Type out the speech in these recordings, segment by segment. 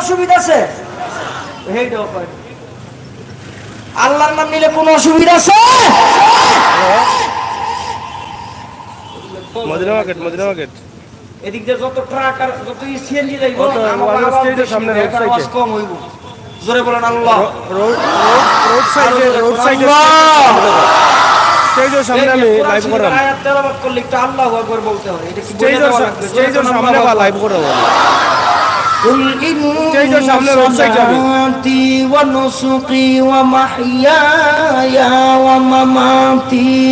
অসুবিধা আছে? আল্লাহর নাম নিলে কোনো অসুবিধা আছে? মদিনা মার্কেট এদিক দিয়ে যত ট্রাক আর যত সিএনজি যাইবো আমার সামনে ওয়াজ কম হইব। জোরে বলেন আল্লাহ। রোড সাইডে স্টেজের সামনে আমি লাইভ করাম। আয়াত তেলাওয়াত করলে একটু আল্লাহু আকবার বলতে হয়। এটা কি স্টেজের সামনে বা লাইভ করাম। قل إن صلاتي ونسكي ومحياي ومماتي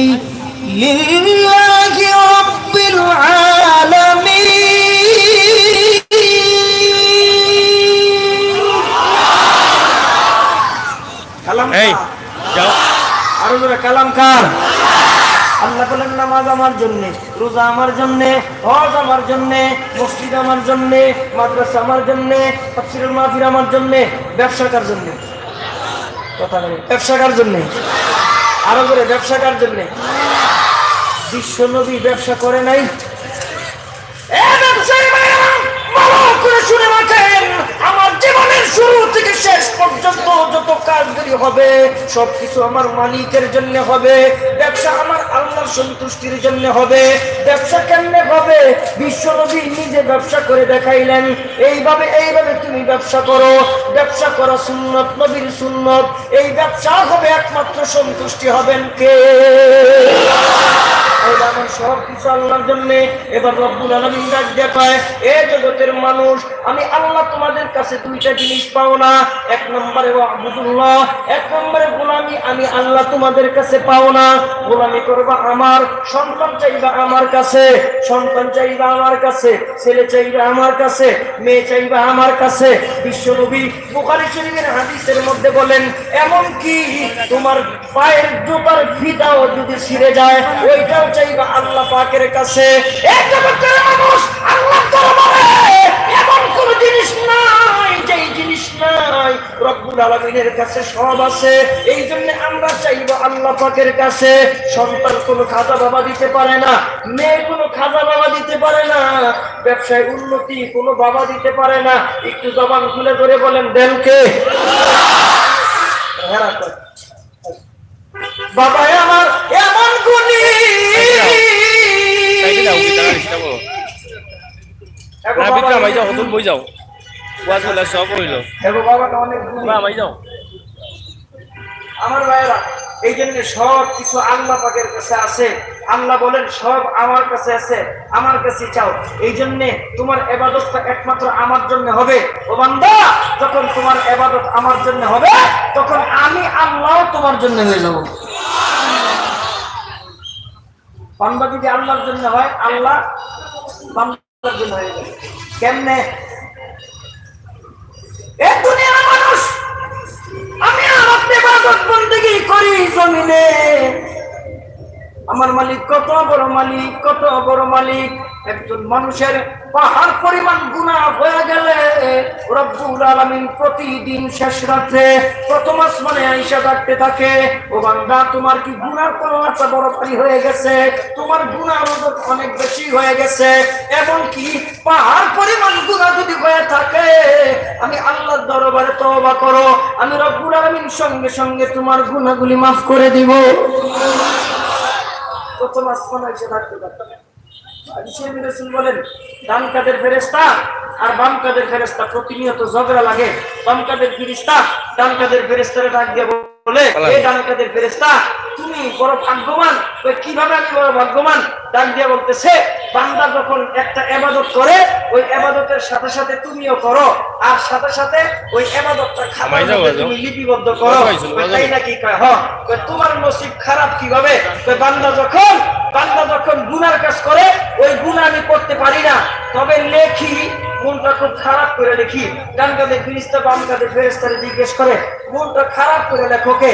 لله رب العالمين কালাম আরো জোরে কালাম কার? আল্লাহ বলেন নামাজ আমার জন্য, রোজা আমার জন্য, হজ আমার জন্য, মসজিদ আমার জন্য, মাদ্রাসা আমার জন্য, তাফসীরুল মাহফিল আমার জন্য, ব্যবসাকার জন্য। কথা বলেন ব্যবসাকার জন্য, আরো করে ব্যবসাকার জন্য। বিশ্ব নবী ব্যবসা করে নাই? শুনে রাখেন, আমার জীবনের শুরু থেকে শেষ পর্যন্ত যত কাজগুলি হবে সবকিছু আমার মালিকের জন্য হবে। ব্যবসা আমার আল্লাহর সন্তুষ্টির জন্য হবে। ব্যবসা কেমনে হবে? বিশ্বনবী নিজে ব্যবসা করে দেখাইলেন। এইভাবে তুমি ব্যবসা করো। ব্যবসা করা সুন্নত, নবীর সুন্নত। এই ব্যবসা হবে একমাত্র সন্তুষ্টি হবেন কে? আমার সব কিছু আল্লাহর জন্য। এবার রব্বুল আলামিন ডাক দিয়ে কয়, এ জগতের মানুষ, আমি আল্লাহ তোমাদের কাছে দুইটা জিনিস পাও না। এক নম্বরে ওয়াবুদুল্লাহ, এক নম্বরে গোলামি আমি আল্লাহ তোমাদের কাছে পাও না। গোলামি করবা আমার, সন্তান চাইবা আমার কাছে, সন্তান চাইবা আমার কাছে, ছেলে চাইবা আমার কাছে, মেয়ে চাইবা আমার কাছে। বিশ্বনবী বুখারী শরীফের হাদিসের মধ্যে বলেন, এমন কি তোমার পায়ের জুতার ফিতাও যদি ছিঁড়ে যায় ওইটাও চাইবা আল্লাহ পাকের কাছে। এই জগতের মানুষ, আল্লাহ দরবারে এমন কোন জিনিস নাই যেই জিনিস নাই রব্বুল আলামিনের কাছে সব আছে। এই জন্য আমরা চাইবো আল্লাহ পাকের কাছে। সন্তান কোনো খাজা বাবা দিতে পারে না, মেয়ে কোনো খাজা বাবা দিতে পারে না, ব্যবসায় উন্নতি কোনো বাবা দিতে পারে না। একটু জবান খুলে ধরে বলেন দেন কে? বাবা আমার এমন গুণী, আমার ভাইয়েরা, এই জন্য সব কিছু আল্লাহ পাকের কাছে আছে। আল্লাহ বলেন সব আমার কাছে আছে, আমার কাছে চাও। এই জন্য তোমার ইবাদতটা একমাত্র আমার জন্য হবে। ও বান্দা, যখন তোমার ইবাদত আমার জন্য হবে তখন আমি আল্লাহ তোমার জন্য হয়ে যাব। বান্দা যদি আল্লাহর জন্য হয়, আল্লাহ বান্দার জন্য হয়ে যাবে। কেমনে? এই দুনিয়ার মানুষ, আমি আমার ইবাদত বন্দেগী করি জমিনে, আমার মালিক কত বড় মালিক, কত বড় মালিক। একজন মানুষের পাহাড় পরিমাণ গুনাহ হয়ে গেলে রব্বুল আলামিন প্রতিদিন শেষ রাতে প্রথম আসমানে আয়েশা ডাকতে থাকে, ও বান্দা তোমার কি গুনার পাল্লাটা বড় ভারী হয়ে গেছে? তোমার গুনাহ অনেক বেশি হয়ে গেছে। এমন কি পাহাড় পরিমাণ গুনাহ যদি হয়ে থাকে, আমি আল্লাহর দরবারে তওবা করো, আমি রব্বুল আলামিন সঙ্গে সঙ্গে তোমার গুনাহগুলি মাফ করে দিব। প্রথম আসমানে এসে ডাকতে থাকে। রাসূল বলেন, ডান কাঁধের ফেরেশতা আর বাম কাঁধের ফেরেশতা প্রতিনিয়ত ঝগড়া লাগে। বাম কাঁধের ফেরেশতা ডান কাঁধের ফেরেশতারে ডাক দিয়ে বলে, এই ডান কাঁধের ফেরেশতা তুমি বড় ভাগ্যবান। কিভাবে আমি বড় ভাগ্যবান? ডাক দিয়ে বলতেছে, বান্দা যখন একটা ইবাদত করে ওই ইবাদতের সাথে সাথে তুমিও করো, আর সাথে সাথে ওই ইবাদতটা খাতায় তুমি লিপিবদ্ধ করো। তাই নাকি? কয় হ্যাঁ। তোমার নসিব খারাপ কিভাবে? বান্দা যখন গুনার কাজ করে ওই গুনাহ আমি করতে পারি না, তবে লেখি, মনটা খুব খারাপ করে লেখি। ডান কাঁধে ফেরেশতা বাম কাঁধে ফেরেশতারে জিজ্ঞেস করে, মনটা খারাপ করে লেখো কে?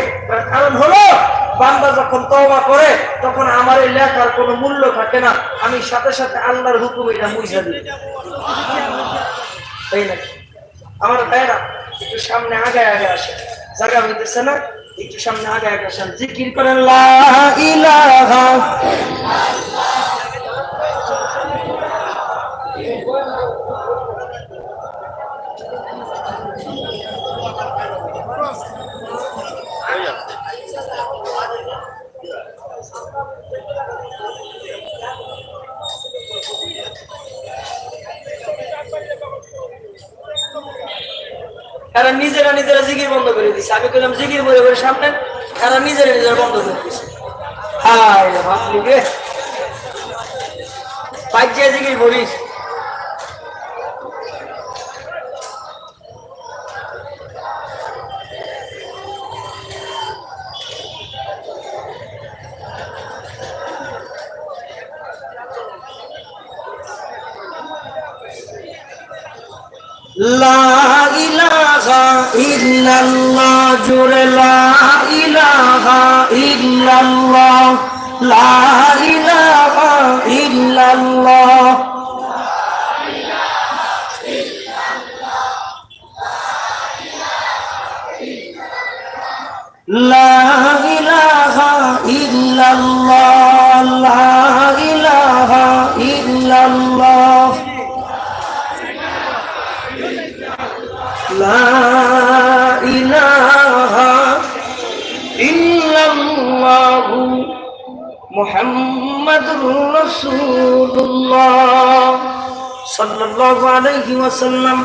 কারণ হলো বান্দা যখন তওবা করে তখন আমার এই লেখার কোনো মূল্য থাকে না, আমি সাথে সাথে আল্লাহর হুকুম এটা মুছে দিই। তাই নাকি? আমার ভাইরা একটু সামনে আগে আসে, জায়গা হইতেছে না, একটু সামনে আগে আসেন, জিকির করেন লা ইলাহা এরা নিজেরা নিজেরা জিকির বন্ধ করে দিচ্ছে। আমি কইলাম জিকির বলে বলে সামনে, এরা নিজেরা নিজেরা বন্ধ করে দিচ্ছে। হায় রে ভাবলি রে, পাইছে জিকির বলিস। লা ইলাহা ইল্লাল্লাহ, জোরে লা ইলাহা ইল্লাল্লাহ, লা ইলাহা ইল্লাল্লাহ। লা ইলাহা ইল্লাল্লাহ, লা ইলাহা ইল্লাল্লাহ, লা ইলাহা ইল্লাল্লাহু মুহাম্মাদুর রাসূলুল্লাহ সাল্লাল্লাহু আলাইহি ওয়াসাল্লাম।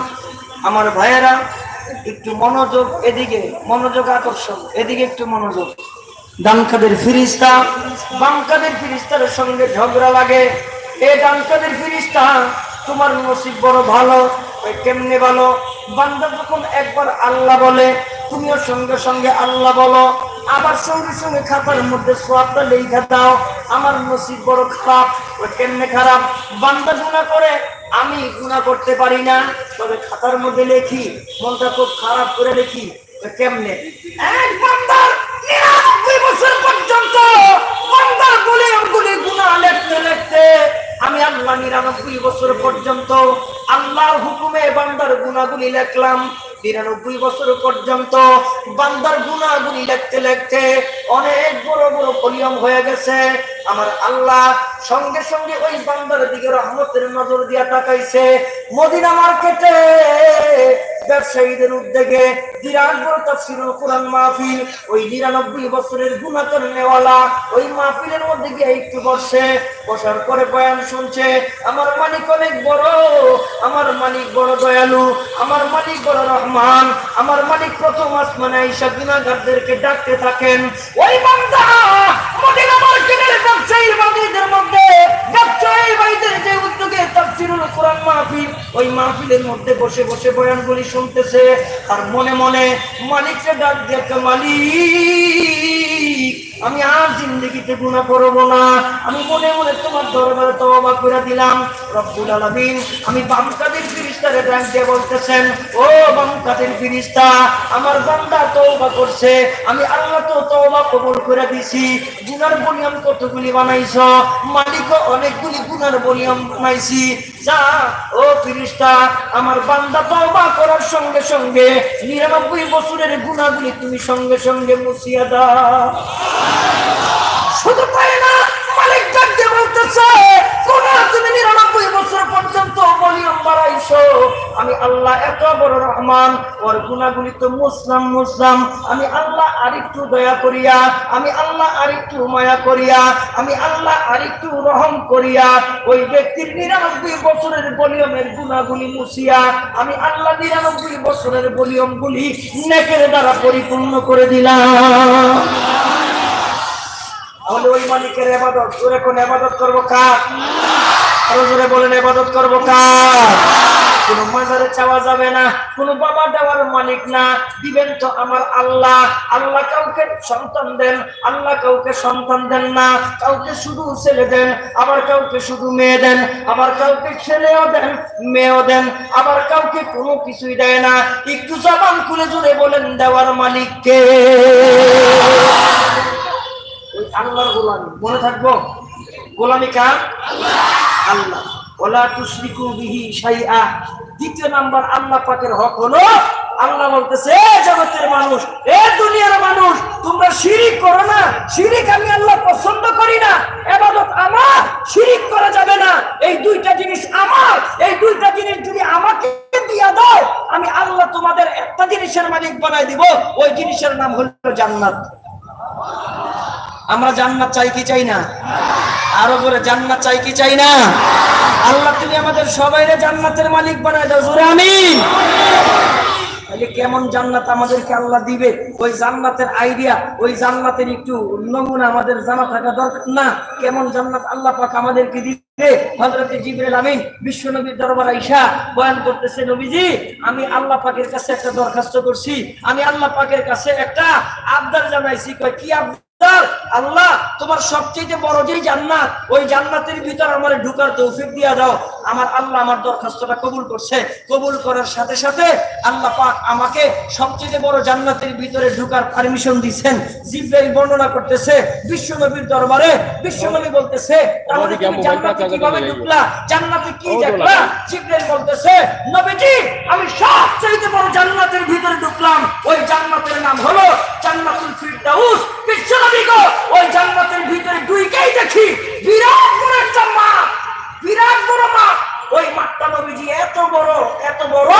আমার ভাইয়েরা একটু মনোযোগ, এদিকে মনোযোগ, আকর্ষণ এদিকে একটু মনোযোগ। ডান কাদের ফিরিস্তা বাম কাদের ফিরিস্তার সঙ্গে ঝগড়া লাগে। এ ডান কাদের ফিরিস্তা, তোমার নসিব বড় ভালো। কেমনে ভালো? বান্দা যখন একবার আল্লাহ বলে, তুমিও সঙ্গে সঙ্গে আল্লাহ বলো, আবার সঙ্গে সঙ্গে খাতার মধ্যে সওয়াবটা লেখা দাও। আমার নসিব বড় খারাপ। কেমনে খারাপ? বান্দা গুনাহ করে, আমি গুনাহ করতে পারি না, তবে খাতার মধ্যে লেখি, মনটা খুব খারাপ করে লেখি। কেমনে? এক বান্দার 99 বছর পর্যন্ত বান্দার গুলি গুনাহ লিখতে লিখতে আমি আল্লাহ 99 বছর পর্যন্ত আল্লাহর হুকুমে বান্দার গুনাহগুলি লিখলাম। 99 বছর পর্যন্ত বান্দার গুনাহগুলি লিখতে লিখতে অনেক বড় বড় ভলিউম হয়ে গেছে। আমার আল্লাহ সঙ্গে সঙ্গে ওই বান্দার দিকে রহমতের নজর দিয়া তাকাইছে। মদিনা মার্কেটে ব্যবসায়ীদের উদ্যোগে বিরাট বড় তাফসীরুল কোরআন মাহফিল। ওই 99 বছরের গুনাহ করনেওয়ালা ওই মাহফিলের মধ্যে গিয়ে একটু বসে, বসার পরে বয়ান শুনছে। আমার মালিক অনেক বড়, আমার মালিক বড় দয়ালু, আমার মালিক বড় রহমান, আমার মালিক প্রথম আসমানে আইসা গুনাহগারদেরকে ডাকতে থাকেন। ওই বান্দা মদিনা মার্কেটের ব্যবসায়ী বান্দীদের মধ্যে, ব্যবসায়ী ভাইদের যে উদ্যোগে তাফসীরুল কোরআন মাহফিল, ওই মাহফিলের মধ্যে বসে বসে বয়ানগুলি শুনতেছে। আর মনে মনে মালিককে ডাক দিয়ে, মালিক আমি আর জিন্দেগিতে গুনাহ করব না, আমি মনে মনে তোমার দরবারে তওবা করে দিলাম। রব্বুল আলামিন আমি বাম কাদের ফেরেশতারে ডাক দিয়ে বলতেছেন, ও বাম কাদের ফেরেশতা, আমার বান্দা তওবা করছে, আমি আল্লাহ তো তওবা কবুল করে দিছি। গুনার বলিয়াম কতগুলি বানাইছো? মালিকও অনেকগুলি গুনার বলিয়াম বানাইছি। যা ও ফেরেশতা, আমার বান্দা তওবা করার সঙ্গে সঙ্গে 99 বছরের গুনাহগুলি তুমি সঙ্গে সঙ্গে মুছিয়া দাও। শুধু তাই না, মালিক ডাক দিয়ে বলতেছে, তুমি 99 বছর পর্যন্ত ভলিউম বাড়াইছো, আমি আল্লাহ এত বড় রহমান, ওর গুনাহগুলি তো মুসলাম, আমি আল্লাহ আরেকটু দয়া করিয়া, আমি আল্লাহ আরেকটু মায়া করিয়া, আমি আল্লাহ আরেকটু রহম করিয়া ওই ব্যক্তির 99 বছরের ভলিউমের গুনাহগুলি মুছিয়া আমি আল্লাহ 99 বছরের ভলিউমগুলি নেকের দ্বারা পরিপূর্ণ করে দিলাম। তাহলে ওই মালিকের ইবাদত, জোরে কোন ইবাদত করব কার? আরো জোরে বলেন, ইবাদত করব কার? কোন মাজারে চাওয়া যাবে না, কোন বাবা দেওয়ার মালিক না, দিবেন তো আমার আল্লাহ। আল্লাহ কাউকে সন্তান দেন, আল্লাহ কাউকে সন্তান দেন না, কাউকে শুধু ছেলে দেন, আবার কাউকে শুধু মেয়ে দেন, আবার কাউকে ছেলেও দেন মেয়েও দেন, আবার কাউকে কোনো কিছুই দেয় না। একটু জবান খুলে জোরে বলেন, দেওয়ার মালিক কে? আল্লাহর গোলামি। মনে থাকবো, গোলামি কার? আল্লাহ। ওয়ালা তুশরিকু বিহি শাইআ। দ্বিতীয় নাম্বার আল্লাহ পাকের হক হলো, আল্লাহ বলতেছে, জগতের মানুষ, দুনিয়ার মানুষ, তোমরা শিরিক করো না। শিরিক আমি আল্লাহ পছন্দ করি না, ইবাদত আমার, শিরিক করা যাবে না। এই দুইটা জিনিস আমার, এই দুইটা জিনিস যদি আমাকে দিয়া দাও, আমি আল্লাহ তোমাদের একটা জিনিসের মালিক বানাই দিব, ওই জিনিসের নাম হলো জান্নাত। আমরা জান্নাত চাই কি চাই না? আরো জোরে, জান্নাত চাই কি চাই না? আল্লাহ তুমি আমাদের সবাইরে জান্নাতের মালিক বানায় দাও, জোরে আমিন। তাহলে কেমন জান্নাত আমাদেরকে আল্লাহ দিবে, ওই জান্নাতের আইডিয়া, ওই জান্নাতের একটু নমুনা আমাদের জানা থাকা দরকার না? কেমন জান্নাত আল্লাহ পাক আমাদেরকে দিবে। হযরত জিবরাইল আমিন বিশ্ব নবীর দরবারে আইসা বয়ান করতেছে, নবীজি আমি আল্লাহ পাকের কাছে একটা দরখাস্ত করছি, আমি আল্লাহ পাকের কাছে একটা আবদার জানাইছি। কয় কি আবদার? আল্লাহ তোমার সবচেয়ে বড় যে জান্নাত, ওই জান্নাতের ভিতর আমার ঢোকার তৌফিক দিয়া দাও। আমার আল্লাহ আমার দরখাস্তটা কবুল করছে। কবুল করার সাথে সাথে আল্লাহ পাক আমাকে সবচেয়ে বড় জান্নাতের ভিতরে ঢোকার পারমিশন দিয়েছেন। জিবরাইল বর্ণনা করতেছে বিশ্বনবীর দরবারে, বিশ্বনবী বলতেছে তাহলে তুমি জান্নাতে কিভাবে ঢুকলা, জান্নাতে কি দেখলা? জিবরাইল বলতেছে, নবীজি আমি সবচেয়ে বড় জান্নাতের ভিতরে ঢুকলাম, ওই জান্নাতের নাম হলো জান্নাতুল ফিরদাউস। বিশ্বনবী গো ওই জান্নাতের ভিতরে ঢুকেই দেখি বিরাট বড় একটা মাঠ, বিরাট বড় মাঠ। ওই মাঠটা নবীজি এত বড়, এত বড়।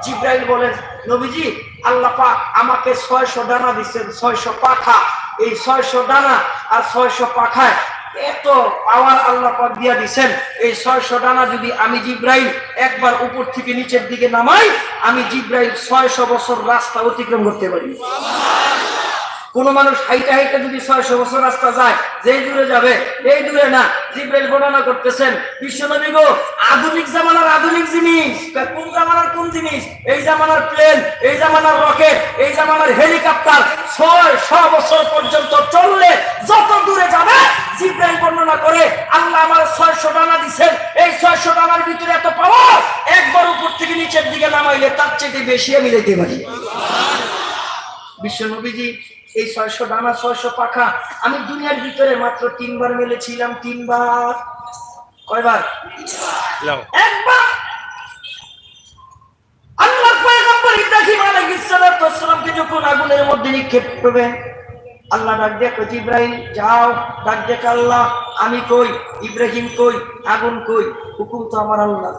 জিবরাইল বলেন, নবীজি আল্লাহ পাক আমাকে 600 ডানা দিচ্ছেন, 600 পাখা। এই 600 ডানা আর 600 পাখায় এত পাওয়ার আল্লাহ পাক দিয়া দিচ্ছেন। এই 600 ডানা যদি আমি জিবরাইল একবার উপর থেকে নিচের দিকে নামাই, আমি জিবরাইল 600 বছর রাস্তা অতিক্রম করতে পারি। কোন মানুষ হাইটা হাইটা যদি 600 বছর রাস্তা যায়, যেই দূরে যাবে এই দূরে না। জিবরাইল বর্ণনা করতেছেন, বিশ্বনবী গো আধুনিক জামানার আধুনিক জিনিস। কোন জামানার কোন জিনিস? এই জামানার প্লেন, এই জামানার রকেট, এই জামানার হেলিকপ্টার 600 বছর পর্যন্ত চললে যত দূরে যাবে, জিবরাইল বর্ণনা করে আল্লাহ আমার 600 ডানা দিচ্ছেন। এই 600 ডানার ভিতরে এত পাওয়ার, একবার উপর থেকে নিচের দিকে নামাইলে তার চেয়ে বেশি আমি যেতে পারি। বিশ্বনবীজি এই 600 ডানা 600 পাখা আমি দুনিয়ার ভিতরে মাত্র 3 বার মেলেছিলাম। 3 বার। কয়বার? একবার। আল্লাহর পয়গম্বর ইব্রাহিম আলাইহিস সালামকে যখন আগুনের মধ্যে নিক্ষেপ করবে, আল্লাহ ডাক দিয়ে কই, ইব্রাহিম যাও। ডাক দেখ আল্লাহ, আমি কই? ইব্রাহিম কই? আগুন কই? হুকুম তো আমার আল্লাহ।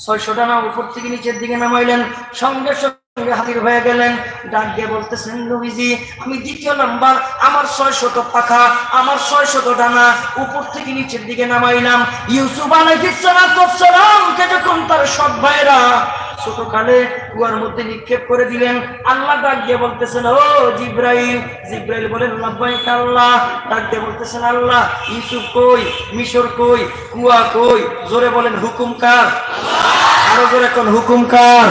600 ডানা উপর থেকে নিচের দিকে নামাইলেন, সঙ্গে সঙ্গে হাজির হয়ে গেলেন। ডাক দিয়ে বলতেছেন, নবীজি আমি দ্বিতীয় নাম্বার আমার 600 পাখা, আমার 600 ডানা উপর থেকে নিচের দিকে নামাইলাম। ইউসুফ আলাইহিস সালামকে যখন তার সব ভাইরা ছোটকালে কুয়ার মধ্যে নিক্ষেপ করে দিলেন, আল্লাহ ডাক দিয়ে বলতেছেন, ও জিবরাইল। জিবরাইল বলেন, লাব্বাইক আল্লাহ। ডাক দিয়ে বলতেছেন, আল্লাহ ইউসুফ কই, মিশর কই, কুয়া কই? জোরে বলেন, হুকুম কার? আরো জোরে কোন হুকুম কার?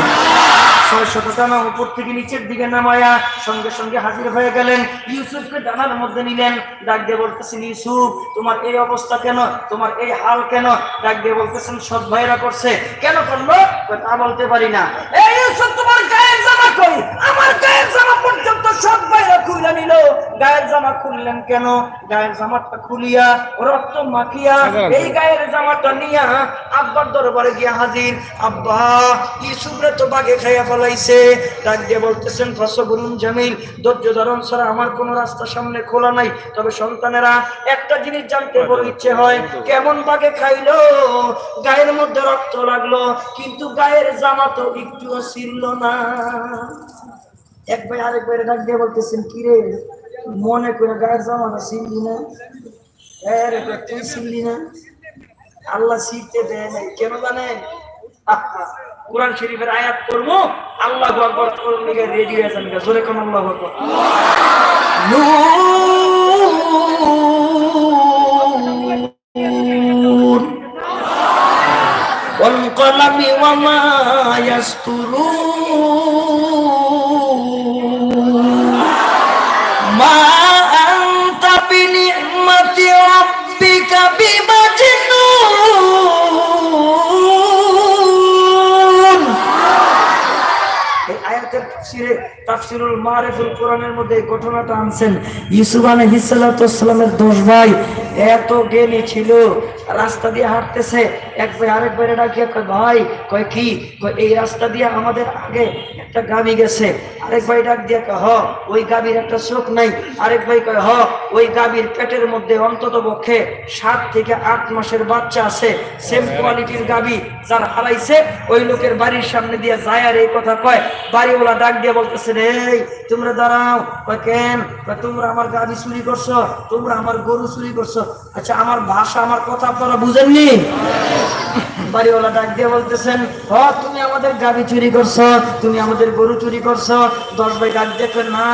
600 ডানা উপর থেকে নিচের দিকে নামায়া সঙ্গে সঙ্গে হাজির হয়ে গেলেন। ইউসুফকে ডানার মধ্যে নিলেন। ডাক দিয়ে বলতেছেন, ইউসুফ তোমার এই অবস্থা কেন, তোমার এই হাল কেন? ডাক দিয়ে বলতেছেন, সৎ ভাইরা করছে। কেন করলো তা বলতে পারি না। এই ইউসুফ তোমার গায়ের জামা কই? আমার গায়ের জামা পর্যন্ত সৎ ভাইরা খুলে নিল। গায়ের জামা খুললেন কেন? গায়ের জামাটা খুলিয়া রক্ত মাখিয়া এই গায়ের জামাটা নিয়া আব্বার দরবারে গিয়া হাজির। আব্বা ইউসুফরে তো বাগে খাইয়া ফলাইছে। ডাক দিয়ে বলতেছেন, ফসবুরুন জামিল, ধৈর্য ধারণ ছাড়া আমার কোন রাস্তা সামনে খোলা নাই। তবে সন্তানেরা একটা জিনিস জানতে বড় ইচ্ছে হয়, কেমন বাগে খাইলো? গায়ের মধ্যে রক্ত লাগলো, কিন্তু গায়ের জামা তো একটুও ছিল না। এক ভাই আরেক ভাইরে ডাক দিয়ে বলতেছেন, কিরে মনে করে গায়ের জামাটা ছিললি না? তুই ছিললি না? আল্লাহ শিখতে দেয় নাই কেন জানেন? কুরআন শরীফের আয়াত করব, আল্লাহু আকবার করুন লিগে রেডি হয়ে যান। জোরে কোন আল্লাহু আকবার। নূর ওয়াল কলামি ওয়া মা ইয়াসতুরুন মা আনতা বিনি'মাতি রাব্বিকা বিমাজনুন। এই আয়াতের তাফসীরুল মারিফুল কোরআনের মধ্যে ঘটনাটা আনছেন। ইউসুফ আলাইহিস সালামের 10 ভাই এত জ্ঞানী ছিল, রাস্তা দিয়ে হাঁটতেছে। এক ভাই আরেক ভাইরে ডাকিয়া কয়, ভাই কয় কি? কয় এই রাস্তা দিয়ে আমাদের আগে একটা গাভী গেছে। আরেক ভাই ডাক দিয়া কয়, হ ওই গাভীর একটা চোখ নাই। আরেক ভাই কয়, হ ওই গাভীর পেটের মধ্যে অন্তত পক্ষে 7 থেকে 8 মাসের বাচ্চা আছে। সেম কোয়ালিটির গাভী যার হারাইছে, ওই লোকের বাড়ির সামনে দিয়ে যায় আর এই কথা কয়। বাড়িওয়ালা ডাক দিয়ে বলতেছে, এই তোমরা দাঁড়াও। কয় কেন? কয় তোমরা আমার গাভী চুরি করছো, তোমরা আমার গরু চুরি করছো। আচ্ছা আমার ভাষা, আমার কথা আপনারা বুঝেননি? বাড়িওয়ালা ডাক দিয়ে বলতেছেন, তুমি আমাদের গাভী চুরি করছো, তুমি আমাদের গরু চুরি করছো। 10 ভাই ডাক দেখে, না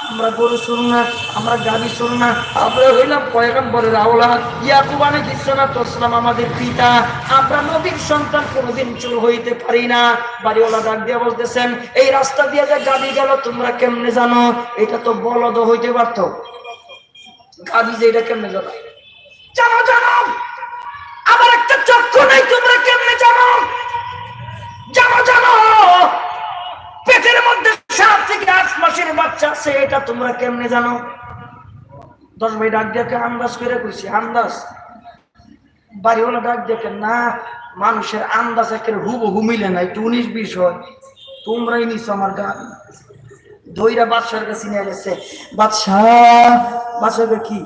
আমরা গরু চুর না, আমরা গাভী চুর না, আমরা হইলাম পয়গম্বরের আওলাদ, ইয়াকুব আলাইহিস সালাতু ওয়াস সালাম আমাদের পিতা, আমরা নবীর সন্তান, কোনোদিন চোর হইতে পারি না। বাড়িওয়ালা ডাক দিয়ে বলতেছেন, এই রাস্তা দিয়ে যে গাভী গেল তোমরা কেমনে জানো? এটা তো বলদ হইতে পারতো, গাভী যে এটা কেমনে জানো? জানো জানো, আমার একটা চক্ষু নাই, তোমরা কেমনে জানো? জানো জানো, পেটের মধ্যে 7 থেকে 8 মাসের বাচ্চা আছে, এটা তোমরা কেমনে জানো? 10 ভাই ডাক দিয়ে আন্দাজ করে কইছি, আন্দাজ। বাড়িওয়ালা ডাক দেখে, না মানুষের আন্দাজ একের হুবহু মিলে না, একটু 19-20 হয়, তোমরাই নিছো আমার গান। দইরা বাদশার কাছে নিয়ে গেছে। বাদশাকে কি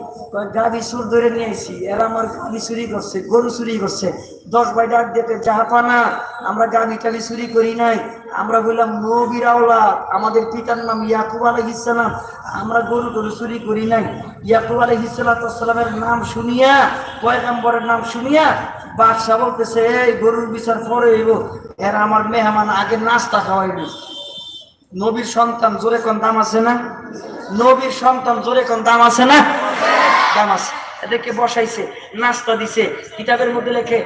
গাভী চুর ধরে নিয়ে আইছি, এরা আমার গাভী চুরি করছে, গরু চুরি করছে। 10 ভাই ডাক দেখে, জাহাপানা আমরা গাভী টাভী চুরি করি নাই, আমরা বললাম নবীর আওলাদ, আমাদের পিতার নাম ইয়াকুব আলাইহিস সালাম, আমরা গরু গরু চুরি করি নাই। ইয়াকুব আলাইহিস সালামের নাম শুনিয়া, পয়গম্বরের নাম শুনিয়া বাদশা বলতেছে, এই গরুর বিচার পরে হইব, এরা আমার মেহমান, আগে নাস্তা খাওয়াইব। নবীর সন্তান, জোরে কোন দাম আছে না? নবীর সন্তান, জোরে কোন দাম আছে না? দাম আছে। এদেরকে বসাইছে, নাস্তা দিছে, কিতাবের মধ্যে লেখে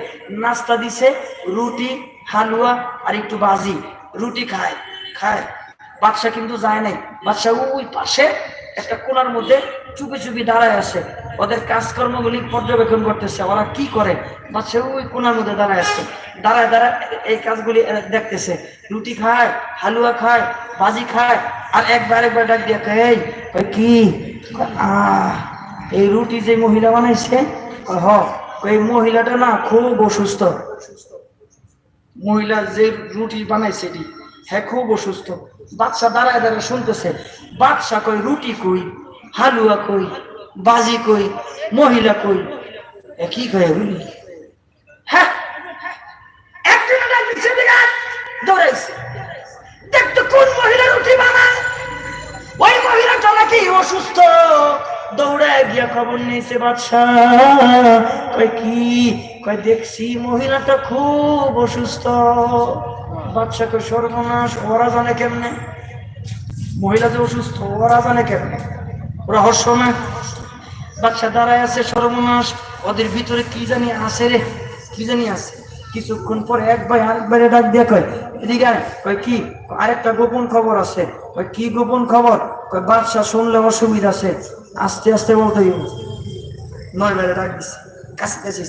নাস্তা দিছে রুটি, হালুয়া আর একটু বাজি। রুটি খায় খায়, বাদশা কিন্তু যায় নাই। বাদশা ওই পাশে একটা কোণার মধ্যে চুপি চুপি দাঁড়ায় আছে, ওদের কাজকর্মগুলি পর্যবেক্ষণ করতেছে, ওরা কি করে। বাদশা ওই কোণার মধ্যে দাঁড়ায় আছে, দাঁড়ায় দাঁড়ায় এই কাজগুলি দেখতেছে। রুটি খায়, হালুয়া খায়, বাজি খায়, আর একবার ডাক দিয়ে কয়, কি এই রুটি যে মহিলা বানাইছে, এই মহিলাটা না খুব অসুস্থ। মহিলা যে রুটি বানাইছে হ্যাঁ খুব অসুস্থ। বাদশা দাঁড়ায় দাঁড়ায় শুনতেছে। বাদশা কই, রুটি কই, হালুয়া কই, বাজি কই, মহিলা কই, কি কয় বুঝলি? হ্যাঁ, দৌড়াইছে, দেখতো কোন মহিলা রুটি বানায়, ওই মহিলাটা নাকি অসুস্থ। দৌড়ায় গিয়া খবর নিয়েছে বাদশা। কয় কি? কয় দেখছি মহিলাটা খুব অসুস্থ। বাদশাকে সর্বনাশ, ওরা জানে কেমনে? মহিলা যে অসুস্থ ওরা জানে কেমনে? রহস্য না? বাদশা দাঁড়ায় আছে, সর্বনাশ, ওদের ভিতরে কি জানি আছে রে, কি জানি আছে। কিছুক্ষণ পরে এক ভাই আরেকবারে ডাক দিয়ে কয়, এদিকে আয়। কয় কি? আরেকটা গোপন খবর আছে। কয় কি গোপন খবর? কয় বাদশা শুনলে অসুবিধা আছে, আস্তে আস্তে বলতে হইব। 9 বারে ডাক দিচ্ছে, কাছে কাছে।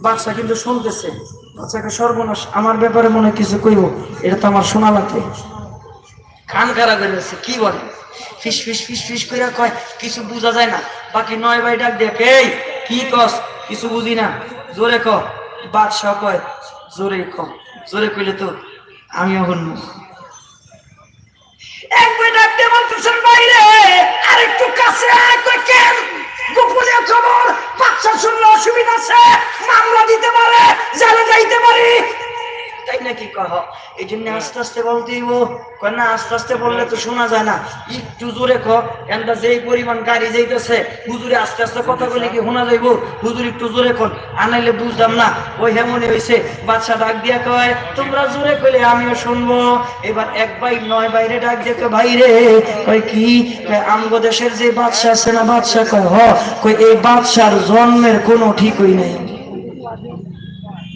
বাদশা কিন্তু শুনতেছে। বাদশাকে সর্বনাশ, আমার ব্যাপারে মনে কিছু কইব, এটা তো আমার শোনা লাগবে। কান খারাপ হয়ে গেছে, কি বলে ফিস ফিস ফিস ফিস করে কয়, কিছু বোঝা যায় না। বাকি 9 ভাই ডাক দেখে, এই কি কস? কিছু বুঝি না, জোরে ক। বাদশাহ কয়, জোরে ক। জোরে কইলে তো আমিও শুনবো। এক ভাই ডাক দিয়ে বলতেছেন, বাইরে আরেকটু কাছে আয়। কয় কেন? গোপনীয় খবর, বাদশা শুনলে অসুবিধা আছে, মামলা দিতে পারে, জেলে যাইতে পারি। তাই নাকি? কহ এই জন্য আস্তে আস্তে বলতেই। কয় না, আস্তে আস্তে বললে তো শোনা যায় না, একটু জোরে ক। এনটা যেই পরিমাণ গাড়ি যাইতেছে, হুজুরে আস্তে আস্তে কথা বলে কি শোনা যাইব? হুজুর একটু জোরে কন, আনাইলে বুঝলাম না। ওই হেমনে হয়েছে। বাদশা ডাক দিয়া কয়, তোমরা জোরে কইলে আমিও শুনবো। এবার এক ভাই 9 বাইরে ডাক দিয়ে কয়, ভাই রে। কয় কি? কয় আমগো দেশের যে বাদশা আছে না, বাদশা। কয় কয় এই বাদশার জন্মের কোনো ঠিকই নেই।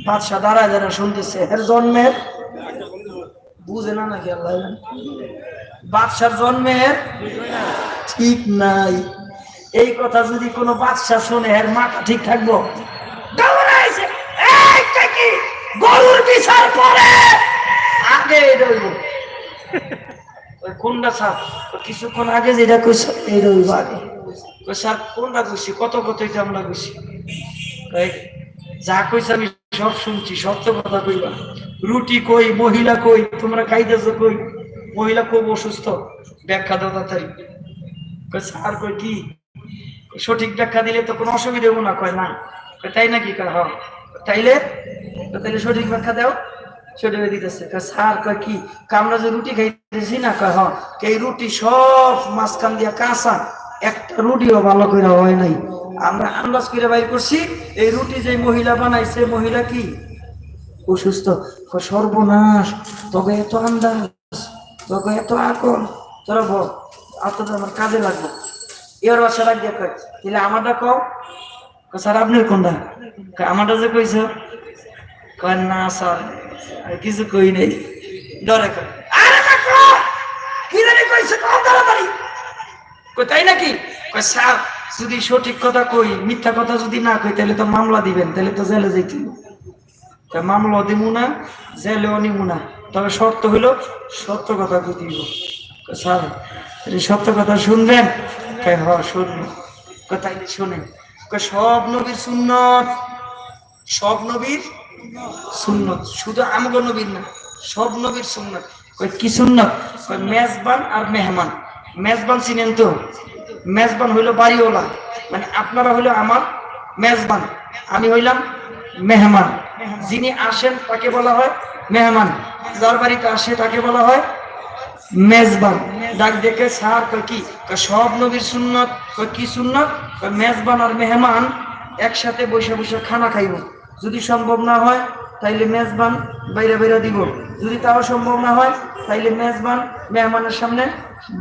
বাদশা দাঁড়ায় দাঁড়া শুনতেছে, এর জন্মের বুঝে না নাকি আল্লাহ? বাদশার জন্মের ঠিক নাই। এই কথা যদি কোনো বাদশা শুনে, এর মাথা ঠিক থাকবো? গরুর বিচার পরে আগে রইব। ওই কোনটা সাপ? কিছুক্ষণ আগে যেটা কইছো এই রইব আগে। সাপ কোনটা কইছি? কত কত এটা আমরা কইছি। যা কইছে আমি সব শুনছি, সত্য কথা কইবা। রুটি কই, মহিলা কই, তোমরা খাইতেছো কই? মহিলা খুব অসুস্থ, ব্যাখ্যা দাও তাড়াতাড়ি। স্যার কই কি? সঠিক ব্যাখ্যা দিলে তো কোনো অসুবিধা হবো না। কয় না। তাই নাকি? কয় হ। তাইলে তাইলে সঠিক ব্যাখ্যা দাও। সঠিক দিতেছে। স্যার কয় কি? আমরা যে রুটি খাইতেছি না। কয় হ। এই রুটি সব মাঝখান দিয়া কাঁচা, একটা রুটিও ভালো করে হয় নাই। আমরা আন্দাজ করে বাইর করছি, এই রুটি যে মহিলা বানাইছে, মহিলা কি অসুস্থ। সর্বনাশ, তোকে এত আন্দাজ, তোকে এত আকল, তোরা বল আপনাদের আমার কাজে লাগবে। এর বাসা রাখিয়ে কয় তাহলে আমারটা কও। স্যার আপনার কোনটা? আমারটা যে কইছ। কয় না স্যার কিছু কই নেই, ডরে কয় আরে না কও কি জানি কইছে, কও তাড়াতাড়ি। কই তাই নাকি? কয় স্যার যদি সঠিক কথা কই, মিথ্যা কথা যদি না কই তাহলে তো মামলা দিবেন, তাহলে তো জেলে যাইতে। মামলা দিব না, জেলেও নিব না, তবে শর্ত হইল সত্য কথা কই দিব। স্যার সত্য কথা শুনবেন? হ্যাঁ শুনবো। তাইলে শোনেন। সব নবীর সুন্নত, সব নবীর সুন্নত, শুধু আমগো নবীর না, সব নবীর সুন্নত। কি সুন্নত? মেজবান আর মেহমান। মেজবান চিনেন তো? মেজবান হইল বাড়িওয়ালা, মানে আপনারা হইল আমার মেজবান, আমি হইলাম মেহমান। যিনি আসেন তাকে বলা হয় মেহমান, যার বাড়িতে আসে তাকে বলা হয় মেজবান। ডাক দেখে স্যার কি? সব নবীর সুন্নত। কি সুন্নত? মেজবান আর মেহমান একসাথে বসে বসে খানা খাইব। যদি সম্ভব না হয় তাইলে মেজবান বাইরে বাইরে দিব, যদি তাও সম্ভব না হয় তাইলে মেজবান মেহমানের সামনে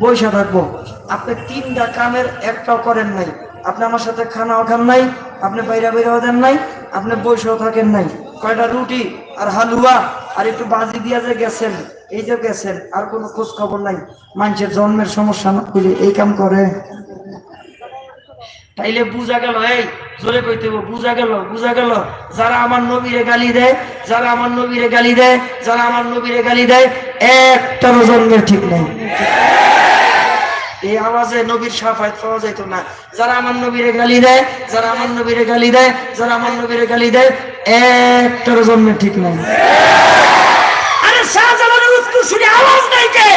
বসে থাকবো। আপনি তিনটা কামের একটাও করেন নাই। আপনি আমার সাথে খানাও খান নাই, আপনি বাইরে বাইরেও দেন নাই, আপনি বসেও থাকেন নাই। কয়টা রুটি আর হালুয়া আর একটু বাজি দিয়া যে গেছেন, এই যে গেছেন, আর কোনো খোঁজ খবর নাই। মানুষের জন্মের সমস্যা না হইলে এই কাম করে। তাইলে বুঝা গেল, এই জোরে কইতে বুঝা গেল, বুঝা গেল। যারা আমার নবীরে গালি দেয়, যারা আমার নবীরে গালি দেয়, যারা আমার নবীরে গালি দেয়, একটারও জন্মের ঠিক নেই। এই আওয়াজে নবীর শাফায়াত পাওয়া যাইতো না। যারা আমার নবীরে গালি দেয়, যারা আমার নবীরে গালি দেয়, যারা আমার নবীরে গালি দেয়, একটারও জন্মের ঠিক নাই। আরে শাহজালালের উত্তরসূরি আওয়াজ নাই কে?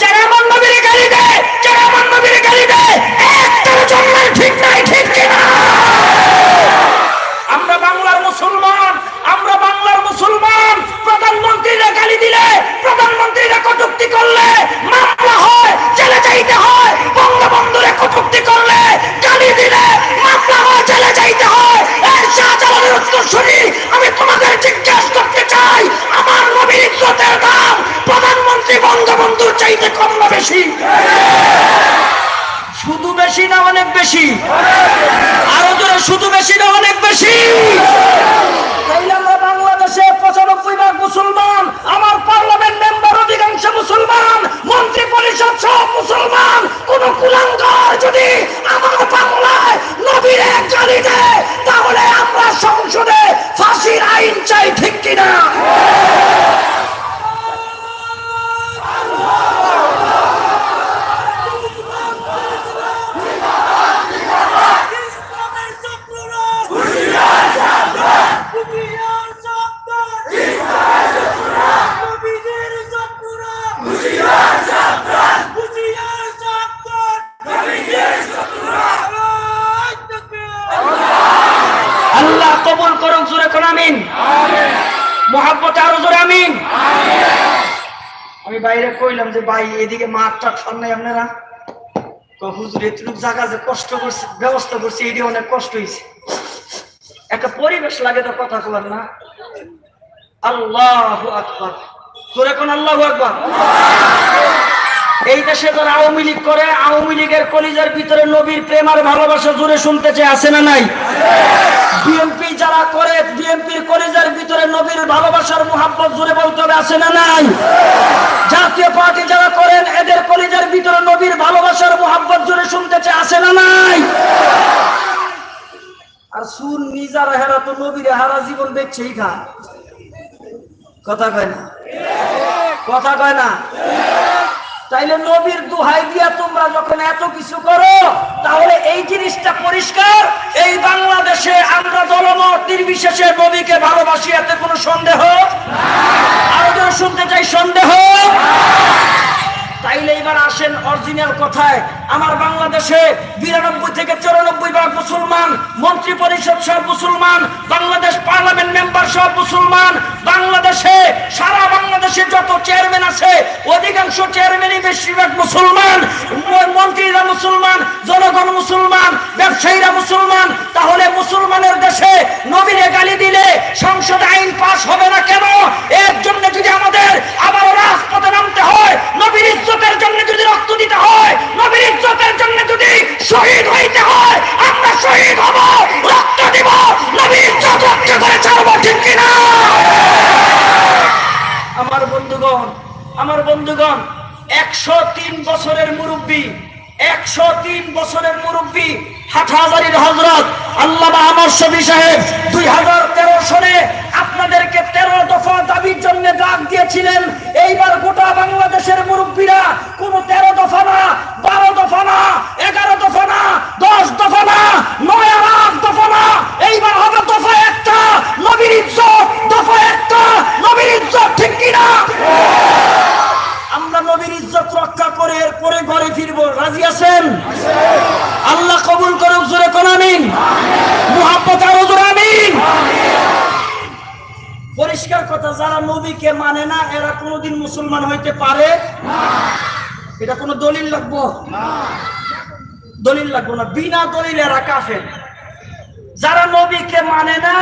যারা আমার নবীরে গালি দেয়, যারা আমার নবীরে গালি দেয়, একটারও জন্মের ঠিক নাই। ঠিক কিনা? আমরা বাংলার মুসলমান, আমরা বাংলার মুসলমান। প্রধানমন্ত্রীরা গালি দিলে, প্রধানমন্ত্রীরা কটূক্তি করলে মামলা হয়, জেলে যাইতে হয়। বঙ্গবন্ধুরে কটূক্তি করলে, গালি দিলে মামলা হয়, জেলে যাইতে হয়। এই শাহজালালের উত্তরসূরি, আমি তোমাদের জিজ্ঞেস করতে চাই, আমার নবীর ইজ্জতের দাম প্রধানমন্ত্রী বঙ্গবন্ধুর চাইতে কম না বেশি? শুধু বেশি না অনেক বেশি? আরো জোরে, শুধু বেশি না অনেক বেশি? তাইলে আমরা বাংলাদেশে 95% মুসলমান, আমার পার্লামেন্ট মেম্বার অধিকাংশ মুসলমান, মন্ত্রী পরিষদ সব মুসলমান। কোন কুলাঙ্গার যদি আমার বাংলায় নবীর গালি দেয়, তাহলে আমরা সংসদে ফাঁসির আইন চাই। ঠিক কিনা? আল্লাহ কবুল করুন। জোরে কোন আমিন। মোহাব্বতে আরো জোরে আমিন। আমি বাইরে কইলাম যে ভাই এদিকে মাঠটা খান নাই আপনারা? হুজুর এতটুক জায়গা যে কষ্ট করছে, ব্যবস্থা করছে, এটি অনেক কষ্ট হয়েছে। একটা পরিবেশ লাগে তো কথা বলার না। আল্লাহু আকবার। জোরে কোন আল্লাহু আকবার। এই দেশে যারা আওয়ামী লীগ করে, আওয়ামী লীগের কলিজার ভিতরে নবীর প্রেম আর ভালোবাসা জোরে শুনতে চায়, আছে না নাই? বিএনপি যারা করে, বিএনপির কলিজার ভিতরে নবীর ভালোবাসার মুহাব্বত জোরে বলতে হবে, আছে না নাই? জাতীয় পার্টি যারা করেন, এদের কলিজার ভিতরে নবীর ভালোবাসার মুহাব্বত জোরে শুনতে চায়, আছে না নাই? আর সুন্নি যারা, হেরা তো নবীরে হারা জীবন দেখছেই খা। কথা কয় না? কথা কয় না? তাইলে নবীর দোহাই দিয়া তোমরা যখন এত কিছু করো, তাহলে এই জিনিসটা পরিষ্কার, এই বাংলাদেশে আমরা দলমত নির্বিশেষে নবীকে ভালোবাসি, এতে কোনো সন্দেহ? আরো যেন শুনতে চাই সন্দেহ। তাইলে এবার আসেন অরিজিনাল কথায়। আমার বাংলাদেশে 92 থেকে 94% মুসলমান, মন্ত্রী পরিষদ সব মুসলমান, বাংলাদেশ পার্লামেন্ট মেম্বার সব মুসলমান। বাংলাদেশে, সারা বাংলাদেশে যত চেয়ারম্যান আছে, অধিকাংশ চেয়ারম্যানই বেশিরভাগ মুসলমান। মন্ত্রীরা মুসলমান, জনগণ মুসলমান, ব্যবসায়ীরা মুসলমান, তাহলে মুসলমানের দেশে নবীরে গালি দিলে সংসদে আইন পাস হবে না কেন? এর জন্য যদি আমাদের আবারও রাজপথে নামতে হয়, নবীর ইজ্জতের জন্য যদি রক্ত দিতে হয়, নবীর ইজ্জতের জন্য যদি শহীদ হইতে হয়, আমরা শহীদ হব, রক্ত দিব, নবীর ইজ্জত রক্ষা করে ছাড়বো, ঠিক কিনা? আমার বন্ধুগণ 103 বছরের মুরব্বী, 103 বছরের মুরব্বী হাটহাজারীর হযরত আল্লামা আমর শফি সাহেব 2013 সনে আপনাদেরকে 13 দফা দাবির জন্য ডাক দিয়েছিলেন। এইবার গোটা বাংলাদেশের মুরব্বীরা কোন 13 দফা না, 12 দফা না, 11 দফা না, 10 দফা না, 9 আর 8 দফা না, এইবার হবে দফা একটা, নবীর ইজ্জত, দফা একটা, নবীর ইজ্জত, ঠিক কিনা? আমরা নবীর ইজ্জত রক্ষা করে এরপরে ঘরে ফিরবো, রাজি আছেন? আল্লাহ কবুল করুক, জোরে কোন আমিন, মুহাব্বত আরো জোরে আমিন। পরিষ্কার কথা, যারা নবীকে মানে না এরা কোনোদিন মুসলমান হইতে পারে না। এটা কোনো দলিল লাগবো? দলিল লাগবো না, বিনা দলিলে এরা কাফের। যারা নবীকে মানে না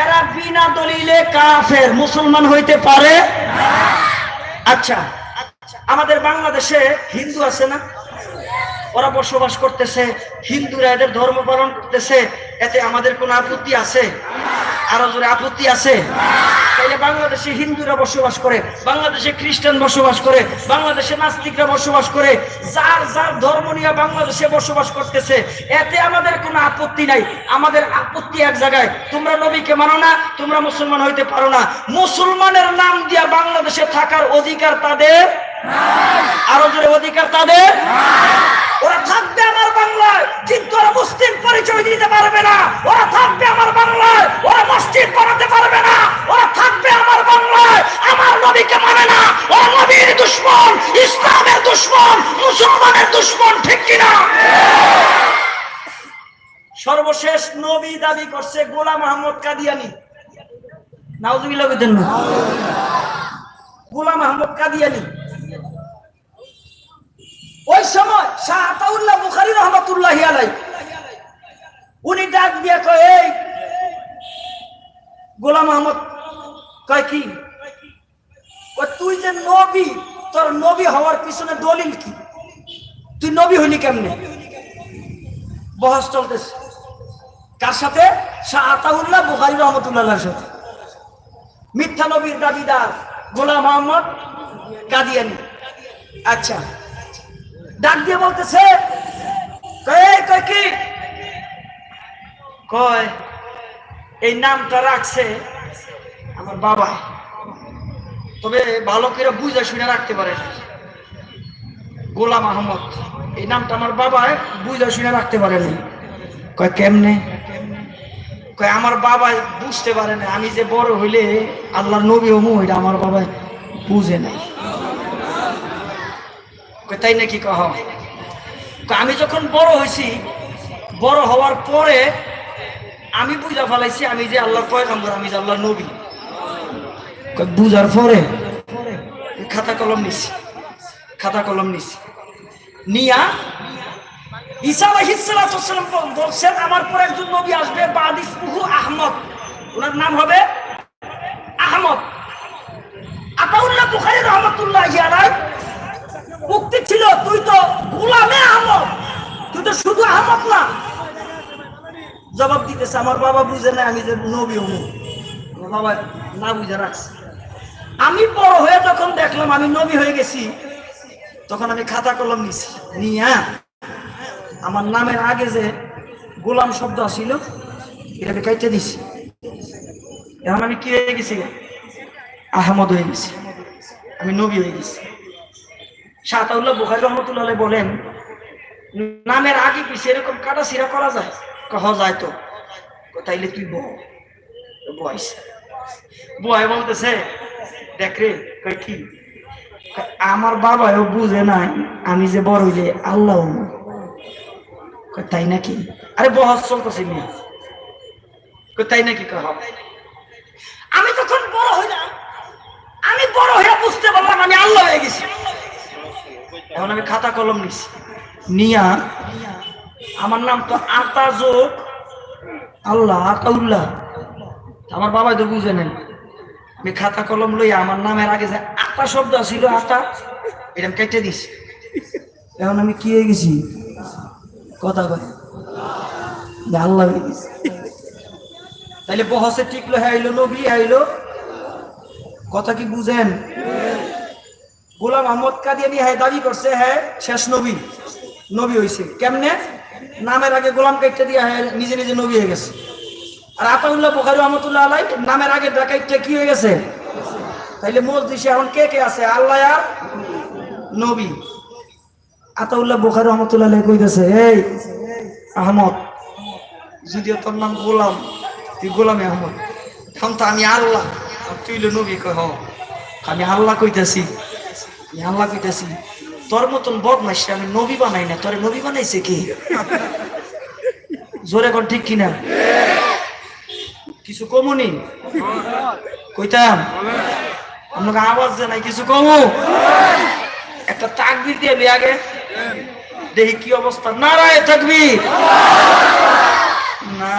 এরা বিনা দলিলে কাফের, মুসলমান হইতে পারে না। আচ্ছা, আমাদের বাংলাদেশে হিন্দু আছে না? ওরা বসবাস করতেছে, হিন্দুরা এদের ধর্ম পালন করতেছে, এতে আমাদের কোনো আপত্তি আছে? আরো জোরে আপত্তি আছে? তাইলে বাংলাদেশে হিন্দুরা বসবাস করে, বাংলাদেশে খ্রিস্টান বসবাস করে, বাংলাদেশে নাস্তিকরা বসবাস করে, যার যার ধর্ম নিয়ে বাংলাদেশে বসবাস করতেছে, এতে আমাদের কোনো আপত্তি নাই। আমাদের আপত্তি এক জায়গায়, তোমরা নবীকে মানো না, তোমরা মুসলমান হইতে পারো না। মুসলমানের নাম দিয়া বাংলাদেশে থাকার অধিকার তাদের নাই। আরো জোরে অধিকার তাদের নাই। ওরা থাকবে আমার বাংলায়, কিন্তু ওরা মুসলিম পরিচয় দিতে পারবে না। ওরা থাকবে আমার বাংলায়, ওরা মসজিদ বানাতে পারবে না। ওরা থাকবে আমার বাংলায়, আমার নবীকে মানে না। ওরা নবীর দুশমন, ইসলামের দুশমন, মুসলমানের দুশমন, ঠিক কিনা? সর্বশেষ নবী দাবি করছে গোলাম আহমদ কাদিয়ানী। নাউজুবিল্লাহ বলেন না? গোলাম আহমদ কাদিয়ানী ওই সময় শাহ আতাউল্লাহ বুখারী রাহমাতুল্লাহি আলাইহি উনি ডাক দিয়ে কয়, এই গোলাম আহমদ, কয় কি? কয় তুই যে নবী, তোর নবী হওয়ার পিছনে দলিল কি? তুই নবী হইলি কেমনে? বহস চলতেছে কার সাথে? শাহ আতাউল্লাহ বুখারী রাহমাতুল্লাহির সাথে। মিথ্যা নবীর দাবিদার গোলাম আহমদ কাদিয়ানী। আচ্ছা, ডাক দিয়ে বলতেছে, কয় কি? কয় এই নামটা রাখছে আমার বাবা, তবে ভালো করে বুঝে শুনে রাখতে পারে। গোলাম আহমদ এই নামটা আমার বাবা বুঝে শুনে রাখতে পারেনি। কয় কেমনে? কয় আমার বাবা বুঝতে পারে না আমি যে বড় হইলে আল্লাহর নবী হমু, এটা আমার বাবা বুঝে নাই। তাই নাকি? কহ আমি যখন বড় হয়েছি, বড় হওয়ার পরে আমি বুঝা ফেলাইছি আমি যে আল্লাহর পয়গম্বর, আমি যে আল্লাহর নবী। বুঝার পরে খাতা কলম নিছি, নিয়া ঈসা আলাইহিস সালাম বলছেন আমার পর একজন নবী আসবে, বাদ ইসমুহু আহমদ, ওনার নাম হবে আহমদ। আতাউল্লাহ বুখারী রাহমাতুল্লাহি আলাইহি মুক্তি ছিল, তুই তো গোলামে আহমদ, তুই তো শুধু আহমদ না। জবাব দিতেছে আমার বাবা বুঝে না আমি যে নবী হবো, বাবা না বুঝে রাখছে। আমি বড় হয়ে যখন দেখলাম আমি নবী হয়ে গেছি, তখন আমি খাতা কলম নিছি, নিয়া আমার নামের আগে যে গোলাম শব্দ ছিল এটাকে কেটে দিছি। এখন আমি কি হয়ে গেছি? আহমদ হয়ে গেছি, আমি নবী হয়ে গেছি। শাহ আতাউল্লাহ বুখারী রাহমাতুল্লাহি আলাইহি বলেন, নামের আগে পিছিয়ে এরকম কাটা ছিঁড়া করা যায়? কহ যায় তো। তাইলে তুই বয়স বয় বলতেছে, দেখ রে, কয় কি? আমার বাবাও বুঝে নাই আমি যে বড় হইলে আল্লাহ। তাই নাকি? আরে বহস চলতেছে মিয়া। তাই নাকি? কহ আমি তখন বড় হইলাম, আমি বড় হয়ে বুঝতে পারলাম আমি আল্লাহ হয়ে গেছি। এখন আমি খাতা কলম নিছি, নিয়া আমার নাম তো আতাজোক আল্লাহ আতাউল্লাহ। আমার বাবা তো বুঝে নেন, আমি খাতা কলম লইয়া আমার নামের আগে যে আতা শব্দ ছিল আতা এটা কেটে দিছি। এখন আমি কি হয়ে গেছি কথা কয় আল্লাহ হয়ে গেছি। তাইলে বহসে টিকলো হ্যাঁ আইলো নবী আইলো, কথা কি বুঝেন? গোলাম আহমদ কাদিয়ানী হ্যাঁ দাবি করছে হ্যাঁ শেষ নবী, নবী হয়েছে কেমনে? নামের আগে গোলাম কাইটে দিয়ে হ্যাঁ নিজে নিজে নবী হয়ে গেছে। আর আতাউল্লাহ বুখারী রহমাতুল্লাহ আলাইহি নামের আগে ডাকাইটে কি হয়ে গেছে? তাইলে মজলিসে এখন কে কে আছে? আল্লাহ আর নবী। আতাউল্লাহ বুখারী রহমাতুল্লাহ আলাইহি কইতেছে এই আহমদ, যদিও তোর নাম গোলাম, তুই গোলামে আহমদ, এখন তো আমি আল্লাহ আর তুই হইলো নবী। কয় হ আমি আল্লাহ কইতাছি, আমি আল্লাহ কইতাছি। তোর মতন বদমাইশ আমি নবী বানাই না, তোর নবী বানাইছে কি? জোরে কোন ঠিক কিনা? কিছু কমুনি কইতাম আপনাকে আওয়াজ জানাই কিছু কমু একটা তাকবীর দিয়ে আগে দেখি কি অবস্থা। নারায়ে তাকবীর। না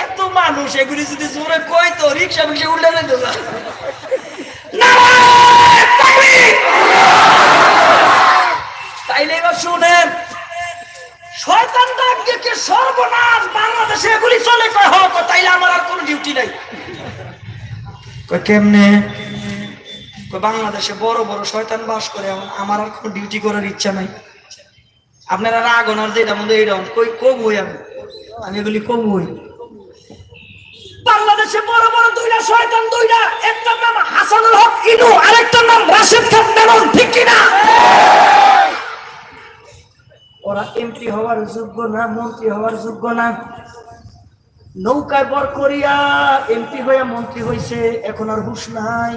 এত মানুষ এগুলি যদি জোরে কই তো রিকশা ফিকশা উল্টে যেত। নারায়ে তাকবীর। তাইলে এবার শুনেন, শয়তান ডাক দিয়ে সর্বনাশ বাংলাদেশে এগুলি চলে কয় হোক, তাইলে আমার আর কোনো ডিউটি নাই। কয় কেমনে? কয় বাংলাদেশে বড় বড় শয়তান বাস করে, আমার আর কোনো ডিউটি করার ইচ্ছা নাই। আপনারা রাগ হন আর যেটা মধ্যে এইটা কই কবই আমি এগুলি কবই। বাংলাদেশে বড় বড় দুইটা শয়তান, দুইটা, একটার নাম হাসানুল হক ইনু, আরেকটার নাম রাশেদ খান মেনন, ঠিক কিনা? ওরা এমপি হওয়ার যোগ্য না, মন্ত্রী হওয়ার যোগ্য না। নৌকায় বর করিয়া এমপি হইয়া মন্ত্রী হইছে, এখন আর হুঁশ নাই।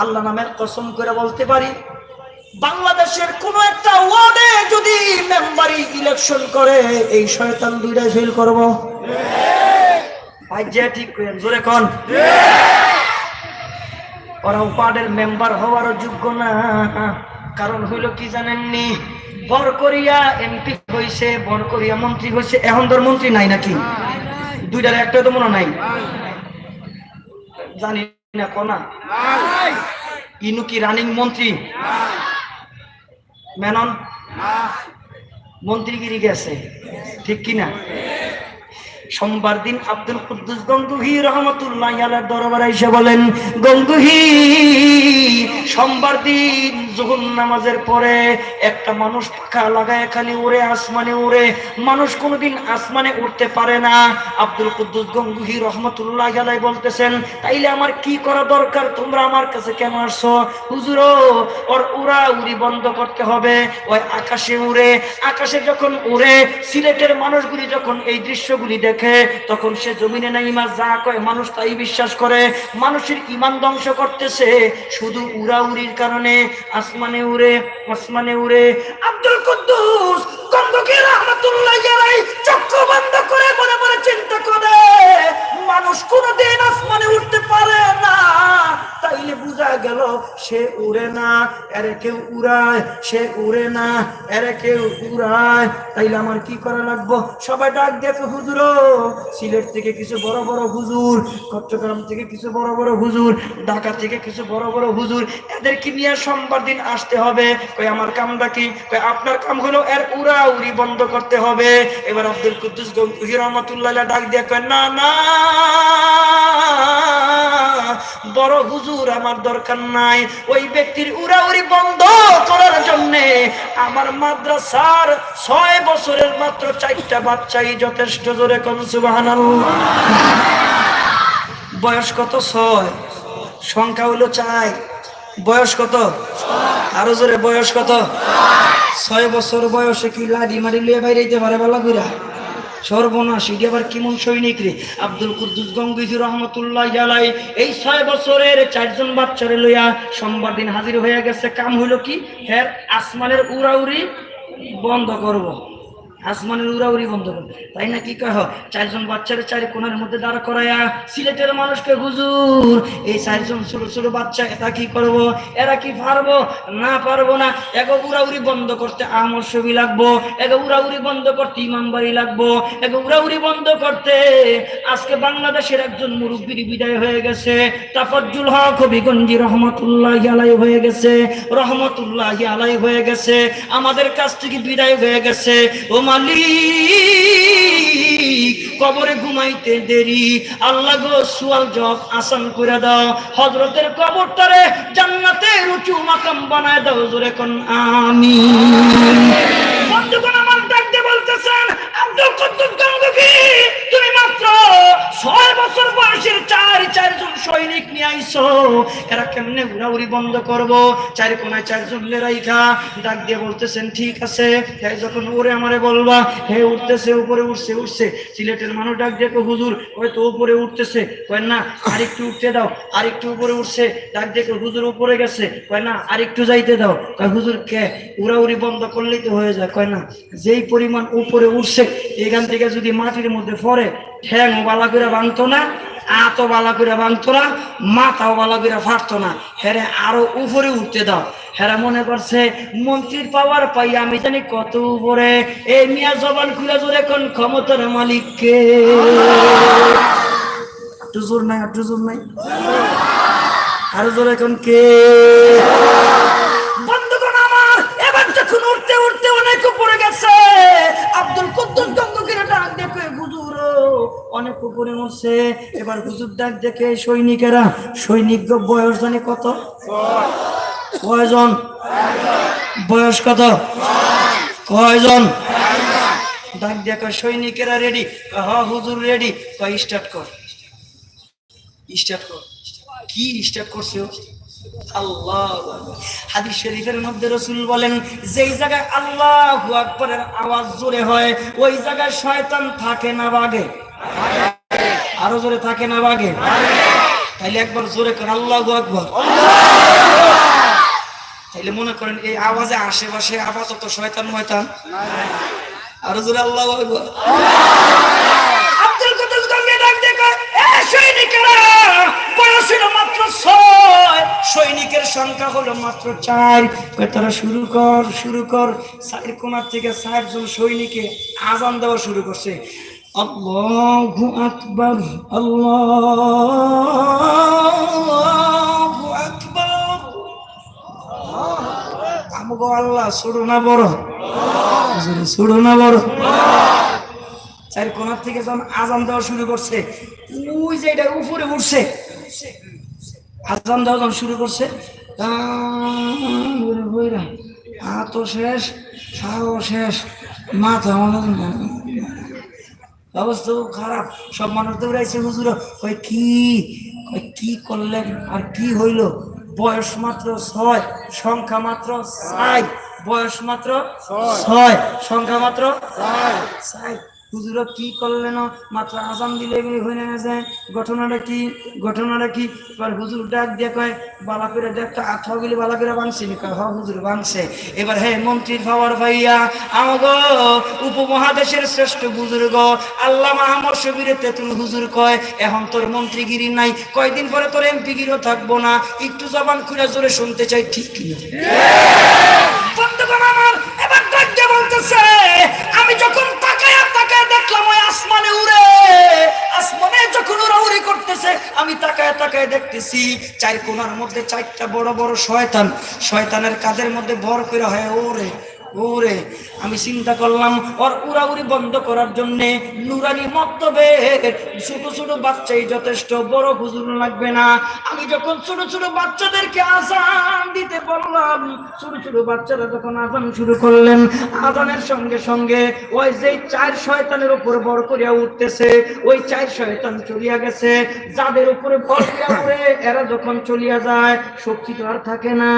আল্লাহ নামের কসম করে বলতে পারি, বাংলাদেশের কোন একটা ওয়ার্ডে যদি মেম্বারি ইলেকশন করে এই শয়তান দুইটাই ফেল করবো। ভাই যে ঠিক করেন জোরে কোন। ওরা ওয়ার্ডের মেম্বার হওয়ারও যোগ্য না। কারণ হইল কি জানেননি? বর করিয়া এমপি হইছে, বর করিয়া মন্ত্রী হইছে, এখন তোর মন্ত্রী নাই নাকি? দুইটার একটা তো মনে নাই, জানি না কোনা। ইনু কি রানিং মন্ত্রী? মেনন মন্ত্রীগিরি গেছে, ঠিক কিনা? সোমবার দিন আব্দুল কুদ্দুস গঙ্গুহি রহমতুল্লাহ আলাইহির দরবারে এসে বলেন, গঙ্গুহি সোমবার দিন যখন নামাজের পরে একটা মানুষ পাখা লাগায় খালি উড়ে আসমানে উড়ে, মানুষ কোনোদিন আসমানে উঠতে পারে না। আব্দুল কুদ্দুস গঙ্গুহি রহমতুল্লাহ আলাইহি বলতেছেন, তাইলে আমার কি করা দরকার? তোমরা আমার কাছে কেন আসছো? হুজুর ওর উড়া উড়ি বন্ধ করতে হবে, ওই আকাশে উড়ে, আকাশে যখন উড়ে সিলেটের মানুষগুলি যখন এই দৃশ্যগুলি দেখে তখন সে জমিনে নাইমা যা কয় মানুষ তাই বিশ্বাস করে। মানুষের ঈমান ধ্বংস করতেছে শুধু উড়াউড়ির কারণে। আসমানে উড়ে, আসমানে উড়ে। আব্দুল কুদ্দুস গঙ্গুহি রাহমাতুল্লাহ আলাইহি চক্ষু বন্ধ করে মনে মনে চিন্তা করে, মানুষ কোনদিন আসমানে উঠতে পারে না, তাইলে বুঝা গেল সে উড়ে না, এরে কেউ উড়ায়। সে উড়ে না, এরে কেউ উড়ায়। তাইলে আমার কি করা লাগবো? সবাই ডাক দেখো হুজুর, সিলেট থেকে কিছু বড় বড় হুজুর, চট্টগ্রাম থেকে কিছু বড় বড় হুজুর, ঢাকা থেকে কিছু বড় বড় হুজুর, এদেরকে নিয়ে সোমবার দিন আসতে হবে। কই আমার কামটা কি? কই আপনার কাম হলো এর উড়া উড়ি বন্ধ করতে হবে। এবার আব্দুল কুদ্দুস গঙ্গুহি রাহমাতুল্লাহ আলাইহি ডাক দিয়ে কয়, না না বড় হুজুর আমার দরকার নাই, ওই ব্যক্তির উড়াউড়ি বন্ধ করার জন্য আমার মাদ্রাসার 6 বছরের মাত্র 4টা বাচ্চাই যথেষ্ট। জোরে কোন সুবহানাল্লাহ। বয়স কত? 6। সংখ্যা হলো 4। বয়স কত? আরো জোরে বয়স কত? 6 বছর বয়সে কি লাডি মারি লিয়ে বাইরেইতে পারে বালা কইরা? সর্বনাশ, এটি আবার কেমন সৈনিক রে? আব্দুল কুদ্দুস গঙ্গুহি রহমতুল্লাহ আলাইহি এই 6 বছরের 4 জন বাচ্চারে লইয়া সোমবার দিন হাজির হয়ে গেছে। কাম হইল কি? হ্যাঁ আসমানের উড়াউড়ি বন্ধ করব। আসমানের উড়াউড়ি বন্ধ করবে, তাই না? কি কয় চারজন বাচ্চারা চারি কোণার মধ্যে দাঁড় করায়া সিলেটের মানুষকে, হুজুর এই চারজন ছোট ছোট বাচ্চা এটা কি করব, এরা কি পারবো না পারবো না, এগো উড়াউড়ি বন্ধ করতে আমর ছবি লাগবো, এগো উড়াউড়ি বন্ধ করতে ইমাম বাড়ি লাগবো, এগো উড়াউড়ি বন্ধ করতে আজকে বাংলাদেশের একজন মুরব্বীর বিদায় হয়ে গেছে, তাফাজ্জুল হক হবিগঞ্জি রহমতুল্লাহি আলাইহি হয়ে গেছে, রহমতুল্লাহি আলাইহি হয়ে গেছে, আমাদের কাছ থেকে বিদায় হয়ে গেছে। ও মালিক, কবরে ঘুমাইতে দেরি, আল্লাহ গো সুয়াল জবাব আসান করে দাও, হযরতের কবরটারে জান্নাতের উঁচু মাকাম বানায় দাও, জোরে কোন আমিন। বন্ধুগণ আমার ডাকতে বলতেছেন, আব্দুল কুদ্দুস গঙ্গোহী, তুমি মাত্র 6 বছর বয়সের চারজন সৈনিক নিয়ে আইছো, এরা কেমনে উড়াউড়ি বন্ধ করবো? চারি কোনায় চারজন লেরাইখা ডাক দিয়ে বলতেছেন, ঠিক আছে, যখন ওরে আমারে বলবা, হে উঠতেছে, উপরে উঠছে উঠছে। সিলেটের মানুষ ডাক দিয়ে, হুজুর হয়তো উপরে উঠতেছে, কয় না আরেকটু উঠতে দাও, আরেকটু উপরে উঠছে, ডাক দিয়ে হুজুর উপরে গেছে, কয় না আরেকটু যাইতে দাও, কয় হুজুর কে উড়াউড়ি বন্ধ করলেই তো হয়ে যায়, কয় না যেই পরিমাণ উপরে উঠছে এখান থেকে যদি মাটির মধ্যে পড়ে ঠ্যাং বালা করে ভাঙতো না, আতো বালা করে ভাঙতো না, মাথাও বালা করে ফাটতো না, হেরে আরো উপরে উঠতে দাও। হেরা মনে করছে মন্ত্রীর পাওয়ার পাই আমি জানি কত উপরে, এই মিয়া জবান খুলে জোরে কোন ক্ষমতার মালিককে। একটু জোর নাই, একটু জোর নাই, আরো জোরে কোন কে? বন্ধুগণ আমার, এবার যখন উঠতে উঠতে অনেক উপরে গেছে, আব্দুল কুদ্দুস গঙ্গোহীর ডাক দেখে, হুজুর অনেক উপরে উঠছে। এবার হুজুর ডাক দেখে সৈনিকেরা, সৈনিক বয়স জানি কত, কয়জন বয়স কত, কয়জন? ডাক দেখো সৈনিকেরা রেডি, হ্যাঁ হুজুর রেডি, স্টার্ট কর, স্টার্ট কর। কি স্টার্ট করছে? আল্লাহ। হাদিস শরীফের মধ্যে রাসূল বলেন, যেই জায়গায় আল্লাহু আকবারের আওয়াজ জোরে হয় ওই জায়গায় শয়তান থাকে না বাগে, আরো জোরে থাকে না বাগে? তাইলে একবার জোরে করেন আল্লাহু আকবার। তাইলে মনে করেন এই আওয়াজে আশেপাশে আপাতত শয়তান ময়তান নাই, আরো জোরে আল্লাহু আকবার। আব্দুল কুদ্দুস গঙ্গোহী ডাক দেখো, সৈনিকেরা বয়স হলো মাত্র 6, সৈনিকের সংখ্যা হলো মাত্র 4, তারা শুরু কর শুরু কর। চার কোণার থেকে 4 জন সৈনিকে আজান দেওয়া শুরু করছে, আল্লাহু আকবার, আল্লাহু আকবার। আমগো আল্লাহ ছোড়ো না বড়, ছোড়ো না বড়। চার কোণার থেকে যখন আজান দেওয়া শুরু করছে, ওই যে এটা উপরে উঠছে, আজান দেওয়া যখন শুরু করছে, হাতও শেষ, সাও শেষ, মাথা অবস্থা খুব খারাপ। সব মানুষ দৌড়াইছে, হুজুর কই কি করলেন আর কি হইল? বয়স মাত্র 6, সংখ্যা মাত্র 6, বয়স মাত্র 6, সংখ্যা মাত্র 6। হুজুর কি করলেন? মাত্র আজান দিলে হয়ে না যায়, ঘটনাটা কি? ঘটনাটা কি? এবার হুজুর ডাক দিয়ে কয়, বালা করে দেখতো আঠাগুলি বালা করে ভাঙছিনি? কয় হ হুজুর ভাঙছে। এবার হে মন্ত্রীর পাওয়ার ভাইয়া, আমগো উপমহাদেশের শ্রেষ্ঠ বুজুর্গ আল্লামা আহমদ শবীর তেতুল হুজুর কয়, এখন তোর মন্ত্রীগিরি নাই, কয়দিন পরে তোর এমপিগিরিও থাকবো না, একটু জবান খুলে জোরে শুনতে চাই, ঠিক কিনা? বন্ধুগণ আমার, এবার ডাক দিয়ে বলতেছে, আমি যখন তাকায় দেখলাম ওই আসমানে উড়ে, আসমানে যখন উড়াউড়ি করতেছে, আমি তাকায় দেখতেছি 4 কোণার মধ্যে 4টা বড় বড় শয়তান, শয়তানের কাঁধের মধ্যে ভর করে হয় ওরে ওরে। আমি চিন্তা করলাম ওর উড়াউড়ি বন্ধ করার জন্য নুরানি মক্তবে ছোট ছোট বাচ্চাই যথেষ্ট, বড় হুজুর লাগবে না। আমি যখন ছোট ছোট বাচ্চাদেরকে আজান দিতে বললাম, ছোট ছোট বাচ্চারা যখন আজান শুরু করলেন, আজানের সঙ্গে সঙ্গে ওই যে 4 শয়তানের উপর ভর করিয়া উঠতেছে, ওই 4 শয়তান চলিয়া গেছে। যাদের উপরে ভর করিয়া উঠে এরা যখন চলিয়া যায়, শক্তি তো আর থাকে না,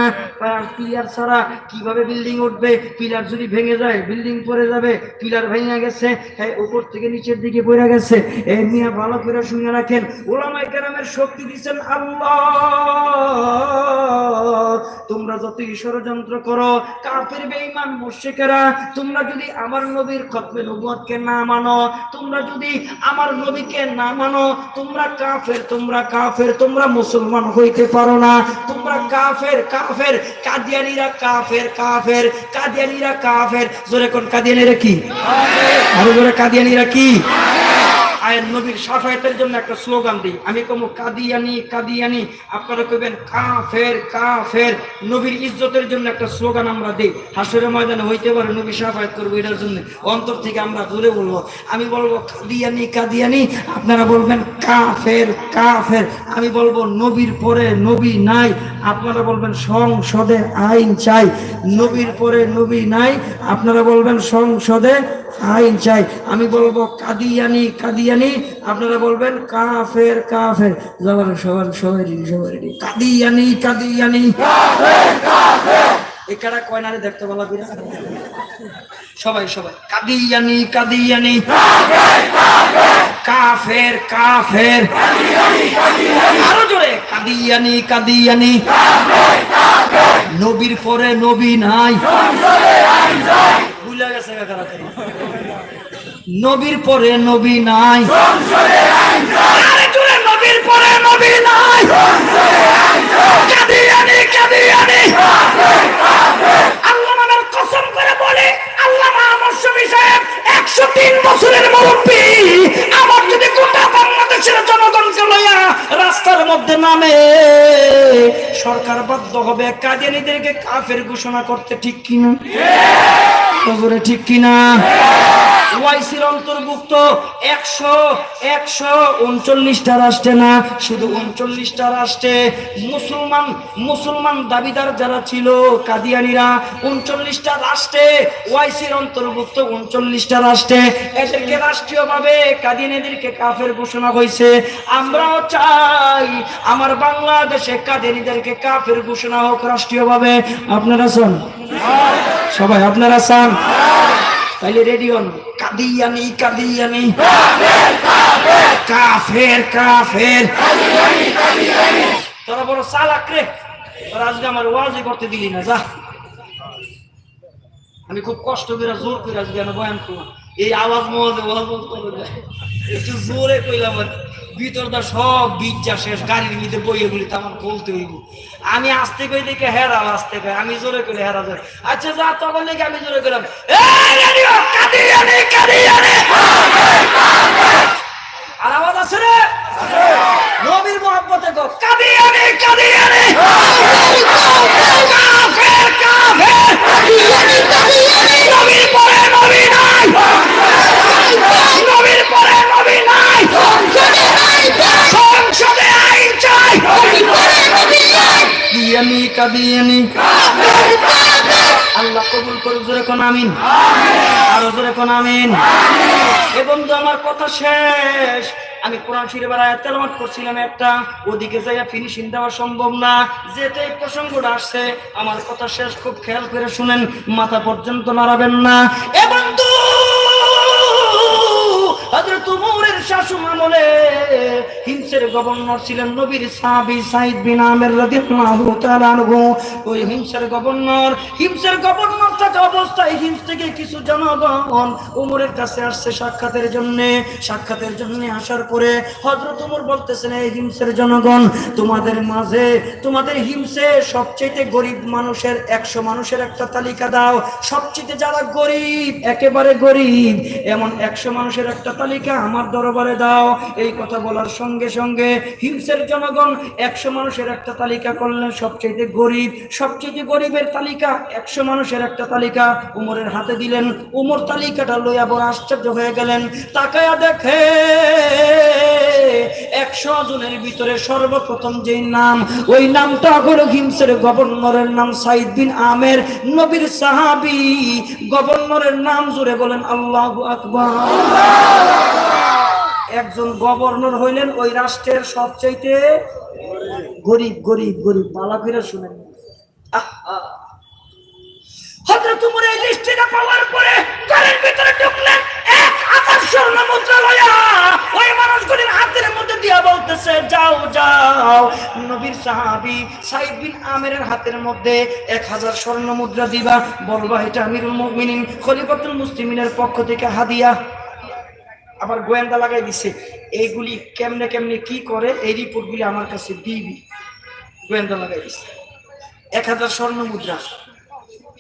প্লেয়ার ছাড়া কিভাবে বিল্ডিং উঠবে, পিলার যদি ভেঙে যায় বিল্ডিং পড়ে যাবে, পিলার ভেঙে গেছে, হ্যাঁ উপর থেকে নিচের দিকে পড়ে গেছে। এই মিয়া ভালো করে শুনে রাখেন, ওলামায়ে কেরামের শক্তি দিচ্ছেন আল্লাহ। তোমরা যতই ষড়যন্ত্র করো, কাফের বেঈমান মুশরিকেরা, তোমরা যদি আমার নবীর খতমে নবুয়তকে না মানো, তোমরা যদি আমার নবীকে না মানো, তোমরা কাফের, তোমরা কাফের, তোমরা মুসলমান হইতে পারো না, তোমরা কাফের, কাফের। কাদিয়ানীরা কাফের, কাফের, কাদিয়ানীরা কাফের। জোরে কোন কাদিয়ানীরা কি? আরো জোরে কাদিয়ানীরা কি? আয়ের নবীর শাফায়াতের জন্য একটা স্লোগান দিই, আমি কমু কাদিয়ানি, কাদিয়ানি, আপনারা কইবেন কাফের, কাফের। নবীর ইজ্জতের জন্য একটা স্লোগান আমরা দিই, হাসরের ময়দানে হইতে পারে নবী শাফায়াত করবো, এটার জন্য অন্তর থেকে আমরা জোরে বলবো। আমি বলবো কাদিয়ানি, কাদিয়ানি, আপনারা বলবেন কাফের, কাফের। আমি বলবো নবীর পরে নবী নাই, আপনারা বলবেন সংসদে আইন চাই। নবীর পরে নবী নাই, আপনারা বলবেন সংসদে আইন চাই। আমি বলবো কাদিয়ানি, কাদিয়ানি, আপনারা বলবেন কাফের, কাফের। সবার সবাই কাদিয়ানি, কাদিয়ানি, একারা কয়নারে দেখতে বলা বিরা সবাই সবাই কাদিয়ানি, কাদিয়ানি, কাফের, কাফের, আরো জোরে কাদিয়ানি, কাদিয়ানি। নবীর পরে নবী নাই, ভুলে গেছে তাড়াতাড়ি। নবীর পরে নবী নাই, আরে জোরে নবীর পরে নবী নাই, কাদিয়ানি, কাদিয়ানি। আল্লাহ নামের কসম করে বলে, আল্লামা আমার শফি সাহেব 103 বছরের মুরব্বী, আমার যদি গোটা বাংলাদেশের জনগণকে লইয়া রাস্তার মধ্যে নামে, সরকার বাধ্য হবে কাদিয়ানীদেরকে কাফের ঘোষণা করতে, ঠিক কিনা? ঠিক কিনা? ওয়াইসির অন্তর্ভুক্ত 139টা রাষ্ট্রে না, শুধু 39টা রাষ্ট্রে মুসলমান দাবিদার যারা ছিল কাদিয়ানীরা, 39টা রাষ্ট্রে ওয়াইসির অন্তর্ভুক্ত 39টা রাষ্ট্রে এদেরকে রাষ্ট্রীয়ভাবে কাদিয়ানীদেরকে কাফের ঘোষণা হয়েছে। আমরাও চাই আমার বাংলাদেশে কাদিয়ানীদেরকে কাফের ঘোষণা হোক রাষ্ট্রীয়ভাবে। আপনারা চান? সবাই আপনারা চান? তাইলে রেডি হন। কাদিয়ানি, কাদিয়ানি, কাফের, কাফের। তোরা বড় চালাক রে, তোরা আজকে আমার ওয়াজই করতে দিলি না, যা। আমি খুব কষ্ট করে জোর করে আজকে বয়ান করলাম, এই আওয়াজ মহাজে একটু জোরে কইলাম, ভিতরটা সব বিজ্জা শেষ, গাড়ির মধ্যে বইয়ে গুলি আমার বলতে হইব। আমি আসতে কই দেখে হেরাল, আসতে কই আমি জোরে করে হেরা যায়। আচ্ছা যা, তখন দেখে আমি জোরে করলাম, আর আওয়াজ আছে রে নবীর মহব্বতে গো, কাদিয়ানি, কাদিয়ানি, কাফের, কাফের, নবীর পরে নবী নাই, নবীর পরে নবী নাই, সংসদে আইন চাই, কাদিয়ানি, কাদিয়ানি। আল্লাহ কবুল করুক, জোরে কোন আমিন, আরো জোরে কোন আমিন। এ বন্ধু আমার কথা শেষ, আমি কোরআন শরীফের আয়াত তেলাওয়াত করছিলাম একটা, ওদিকে যাইয়া ফিনিশিং দেওয়া সম্ভব না, যেতে এই প্রসঙ্গটা আসছে। আমার কথা শেষ, খুব খেয়াল করে শুনেন, মাথা পর্যন্ত নাড়াবেন না। এ বন্ধু হযরত উমরের শাসন আমলে হিমসের গভর্নর ছিলেন নবীর সাহাবী সাঈদ বিন আমির রাদিয়াল্লাহু তাআলা আনহু। ওই হিমসের গভর্নর থাকা অবস্থায় হিমস থেকে কিছু জনগণ উমরের কাছে আসছে সাক্ষাতের জন্য আসার পরে হযরত উমর বলতেছেন, এই হিমসের জনগণ, তোমাদের মাঝে, তোমাদের হিমসে সবচেয়ে গরিব মানুষের 100 মানুষের একটা তালিকা দাও, সবচেয়ে যারা গরিব, একেবারে গরিব, এমন 100 মানুষের একটা তালিকা আমার দরবারে দাও। এই কথা বলার সঙ্গে সঙ্গে হিমসের জনগণ 100 মানুষের একটা তালিকা করলেন, সবচেয়ে গরিবের তালিকা, 100 মানুষের একটা তালিকা উমরের হাতে দিলেন। উমর তালিকাটা লইয়া বড় আশ্চর্য হয়ে গেলেন, তাকায়া দেখে 100 জনের ভিতরে সর্বপ্রথম যেই নাম, ওই নামটা হলো হিমসের গভর্নরের নাম সাঈদ বিন আমির, নবীর সাহাবী। গভর্নরের নাম জুড়ে বলেন আল্লাহু আকবার। একজন গভর্নর হইলেন ওই রাষ্ট্রের সবচাইতে গরিব, গরিব, গরিব। বালা করে শুনেন, হযরত উমর এই লিস্ট যাও যাও নবীর সাহাবী সাইদ বিন আমেরের হাতের মধ্যে 1000 স্বর্ণ মুদ্রা দিবা, বলবা এটা আমিরুল মুমিনিন খলিফাতুল মুসলিমিনের পক্ষ থেকে হাদিয়া। আবার গোয়েন্দা লাগাই দিছে, এইগুলি কেমনে কেমনে কি করে এই রিপোর্টগুলি আমার কাছে দিবি। গোয়েন্দা লাগাই দিছে 1000 স্বর্ণ মুদ্রা।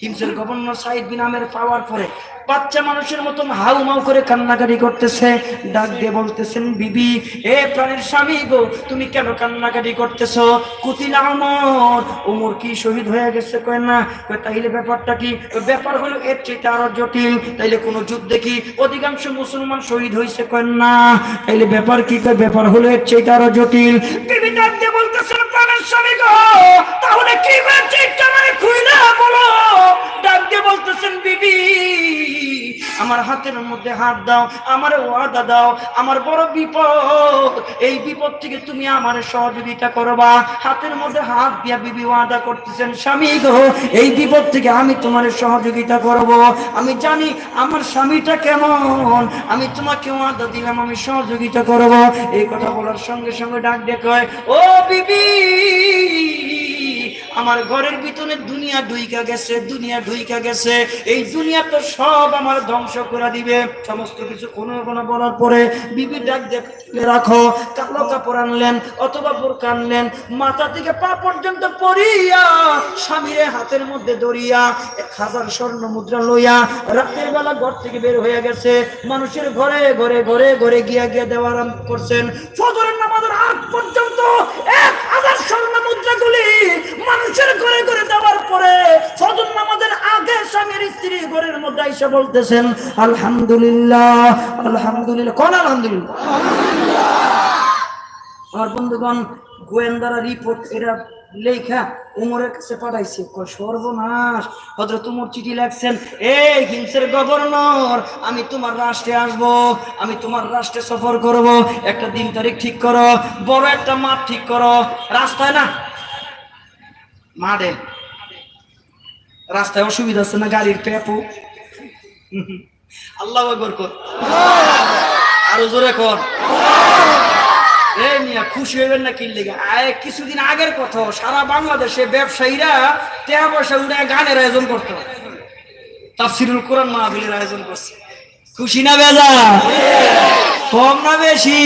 হিমসের গভর্নর সাইদ বিন আমের পাওয়ার পরে বাচ্চা মানুষের মতন হাউমাউ করে কান্নাকাটি করতেছে, ডাক দিয়ে বলতেছেন, বিবি এ প্রাণের স্বামী গো, তুমি কেন কান্নাকাটি করতেছো? কুতিলা ওমর, ওমর কি শহীদ হয়ে গেছে? কয় না। কয় তাইলে ব্যাপারটা কি? ব্যাপার হলো এর চেয়ে আরো জটিল। তাইলে কোন যুদ্ধে কি অধিকাংশ মুসলমান শহীদ হয়েছে? কয় না। তাইলে ব্যাপার কি? কয় ব্যাপার হলো এর চেয়ে আরো জটিল। বিবি ডাক দিয়ে বলতেছেন, প্রাণের স্বামী গো, তাহলে কি হয়েছে এটা মানে খুইলা বলো। ডাক দিয়ে বলতেছেন, বিবি আমার হাতের মধ্যে হাত দাও, আমার ওয়াদা দাও, আমার বড় বিপদ, এই বিপদ থেকে তুমি আমার সহযোগিতা করবা। হাতের মধ্যে হাত দিয়া বিবি ওয়াদা করতেছেন, স্বামী গো এই বিপদ থেকে আমি তোমার সহযোগিতা করব। আমি জানি আমার স্বামীটা কেমন, আমি তোমাকে ওয়াদা দিলাম আমি সহযোগিতা করব। এই কথা বলার সঙ্গে সঙ্গে ডাক দিয়ে কয়, ও বিবি আমার ঘরের ভিতরে দুনিয়া ঢুইকা গেছে, দুনিয়া ঢুইকা গেছে, এই দুনিয়া তো সব আমার ধ্বংস করে দিবে। সমস্ত কিছু কোনো কোনো বলার পরে বিবি ডাক দিয়ে রাখো, কালো কাপড় আনলেন অথবা বোরকা আনলেন, মাথা থেকে পা পর্যন্ত পরিয়া স্বামীর হাতের মধ্যে ধরিয়া 1000 স্বর্ণ মুদ্রা লইয়া রাতের বেলা ঘর থেকে বের হয়ে গেছে। মানুষের ঘরে ঘরে ঘরে ঘরে গিয়া গিয়া দেওয়া আরম্ভ করছেন। ফজরের নামাজের আগ পর্যন্ত 1000 স্বর্ণ মুদ্রাগুলি মানুষের ঘরে ঘরে দেওয়ার পরে ফজর নামাজের আগে স্বামীর স্ত্রী ঘরের মধ্যে এসে বলতেছেন, আলহামদুলিল্লাহ আলহামদুলিল্লাহ, কোন আলহামদুলিল্লাহ। আমার বন্ধুগণ, গোয়েন্দারা রিপোর্ট এরা লেখা উমরের কাছে পাঠাইছে। সর্বনাশ, হযরত উমর চিঠি লেখছেন, এই হিমসের গভর্নর, আমি তোমার রাষ্ট্রে আসব, আমি তোমার রাষ্ট্রে সফর করব, একটা দিন তারিখ ঠিক করো, বড় একটা মাঠ ঠিক করো। রাস্তায় না, মাঠে। রাস্তায় অসুবিধা হচ্ছে না, গাড়ির পেপু। আল্লাহু আকবার কর, আরো জোরে কর। খুশি হইবেন না কিনলে কিছুদিন আগের কথা, সারা বাংলাদেশে ব্যবসায়ীরা টাকা পয়সা উঠে গানের আয়োজন করতো, তাফসিরুল কোরআন মাহফিলের আয়োজন করছে। খুশি না বেজা? কম না বেশি?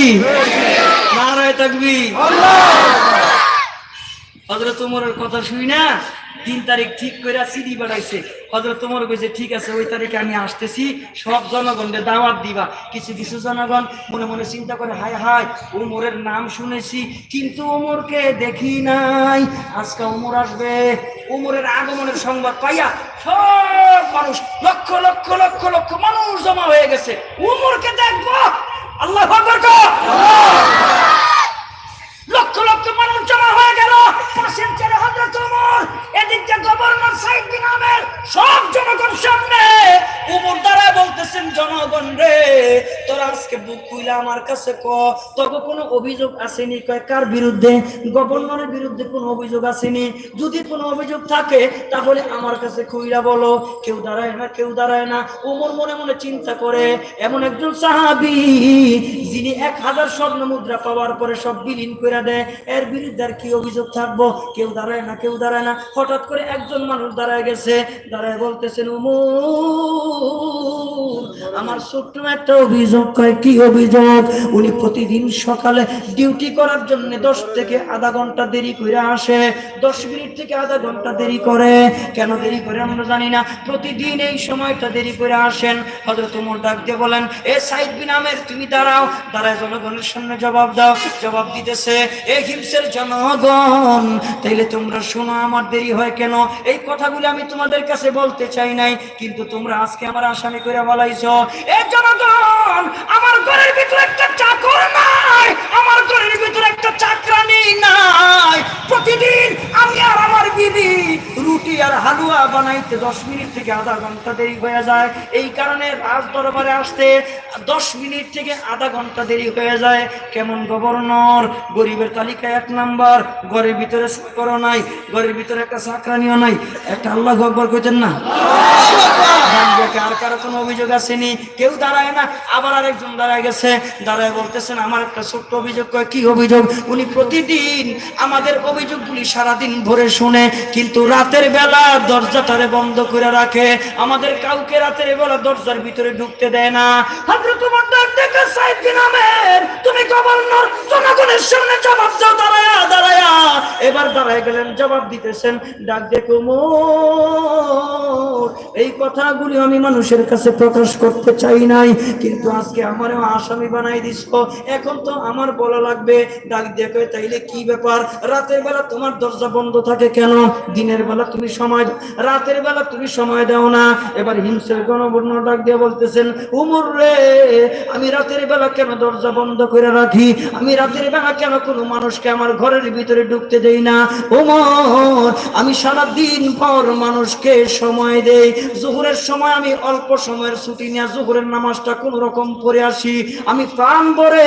নারায়ে তাকবীর। হযরত ওমরের কথা শুই না, দিন তারিখ ঠিক করে সিডি বাড়াইছে। হযরত ওমর কইছে, ঠিক আছে ওই তারিখে আমি আসতেছি, সব জনগণকে দাওয়াত দিবা। কিছু কিছু জনগণ মনে মনে চিন্তা করে, হায় হায় ওমরের নাম শুনেছি কিন্তু ওমরকে দেখি নাই, আজকে ওমর আসবে। ওমরের আগমনের সংবাদ পাইয়া সব মানুষ, লক্ষ লক্ষ লক্ষ লক্ষ মানুষ জমা হয়ে গেছে, ওমরকে দেখবো। আল্লাহু আকবার। লক্ষ লক্ষ মানুষ জমা হয়ে গেল। পাশের চেয়ারে হযরত ওমর, এদিকে গভর্নর সাইদ বিন আমের, সব জনগণ সামনে। ওমর দাঁড়ায় বলতেছেন, জনগণ রে, তোরা আজকে বুক খুইলা আমার কাছে ক, তোকে কোনো অভিযোগ আসেনি? কয় কার বিরুদ্ধে? গভর্নরের বিরুদ্ধে কোনো অভিযোগ আসেনি। যদি কোনো অভিযোগ থাকে তাহলে আমার কাছে খুইলা বলো। কেউ দাঁড়ায় না, কেউ দাঁড়ায় না। ওমর মনে মনে চিন্তা করে, এমন একজন সাহাবী যিনি 1000 স্বর্ণ মুদ্রা পাওয়ার পরে সব বিলীন করে দেয়, এর বিরুদ্ধে আর কি অভিযোগ থাকবো? কেউ দাঁড়ায় না, কেউ দাঁড়ায় না। হঠাৎ করে একজন মানুষ দাঁড়ায় গেছে, দাঁড়ায় বলতেছেন, ওমর আমার ছোট্ট একটা অভিযোগ। কয় কি অভিযোগ? উনি প্রতিদিন সকালে ডিউটি করার জন্য 10 থেকে আধা ঘন্টা দেরি করে আসে, 10 মিনিট থেকে আধা ঘন্টা দেরি করে। কেন দেরি করে আমরা জানি না, প্রতিদিন এই সময়টা দেরি করে আসেন। হযরত ওমর ডাক দিয়ে বলেন, এ সাইদ বিন আমের তুমি দাঁড়াও। দাঁড়ায় জনগণের সামনে জবাব দাও। জবাব দিতেছে, এই হিমসের জনগণ, তাইলে তোমরা শোনো আমার দেরি হয় কেন। এই কথাগুলো আমি তোমাদের কাছে বলতে চাই নাই, কিন্তু তোমরা আজকে আমার আসামি করে বলাইছো। এই জনগণ, আমার ঘরের ভিতরে একটা চাকর নাই, আমার ঘরের ভিতরে একটা চাকরানি নাই। প্রতিদিন আমি আর আমার বিবি রুটি আর হালুয়া বানাইতে 10 মিনিট থেকে আধা ঘন্টা দেরি হয়ে যায়। এই কারণে রাজ দরবারে আসতে 10 মিনিট থেকে আধা ঘন্টা দেরি হয়ে যায়। কেমন গভর্নর? গরিবের তালিকায় 1 নাম্বার, ঘরের ভিতরে চাকরও নাই, ঘরের ভিতরে একটা চাকরানিও নাই। একটা আল্লাহু আকবার কইতেন না? আর কারো কোনো অভিযোগ আসেনি? কেউ দাঁড়ায় না। আবার আরেকজন দাঁড়ায় গেছে, দাঁড়ায় বলতেছেন আমার একটা ছোট্ট অভিযোগ। কয় কি অভিযোগ? উনি প্রতিদিন আমাদের অভিযোগগুলি সারাদিন ভরে শুনে, কিন্তু রাতের বেলা দরজাটারে বন্ধ করে রাখে, আমাদের কাউকে রাতের বেলা দরজার ভিতরে ঢুকতে দেয় না। হযরত ওমর ডাক দেখে সাইদ বিন আমের, তুমি গভর্নর, জনগণের সামনে জবাব দাও দাঁড়ায়া দাঁড়ায়া। এবার দাঁড়ায় গেলেন, জবাব দিতেছেন। ডাক দেখে ওমর, এই কথাগুলি আমি মানুষের কাছে প্রকাশ করতে চাই নাই, কিন্তু আজকে আমারও আসামি বানাই দিছো, এখন তো আমার বলা লাগবে। ডাক দেখে তাইলে কি ব্যাপার? রাতের বেলা তোমার দরজা বন্ধ থাকে কেন? দিনের বেলা তুমি সময়, রাতের বেলা তুমি সময় দাও না। এবার হিংসের গণবর্ণ ডাক দিয়ে বলতেছেন, ওমর রে, আমি রাতের বেলা কেন দরজা বন্ধ করে রাখি? আমি রাতের বেলা কেন কোনো মানুষকে আমার ঘরের ভিতরে ঢুকতে দেই না? ওমর, আমি সারা দিন পর মানুষকে সময় দেই। জোহরের সময় আমি অল্প সময়ের ছুটি নিয়ে জোহরের নামাজটা কোন রকম পড়ে আসি। আমি প্রাণ ভরে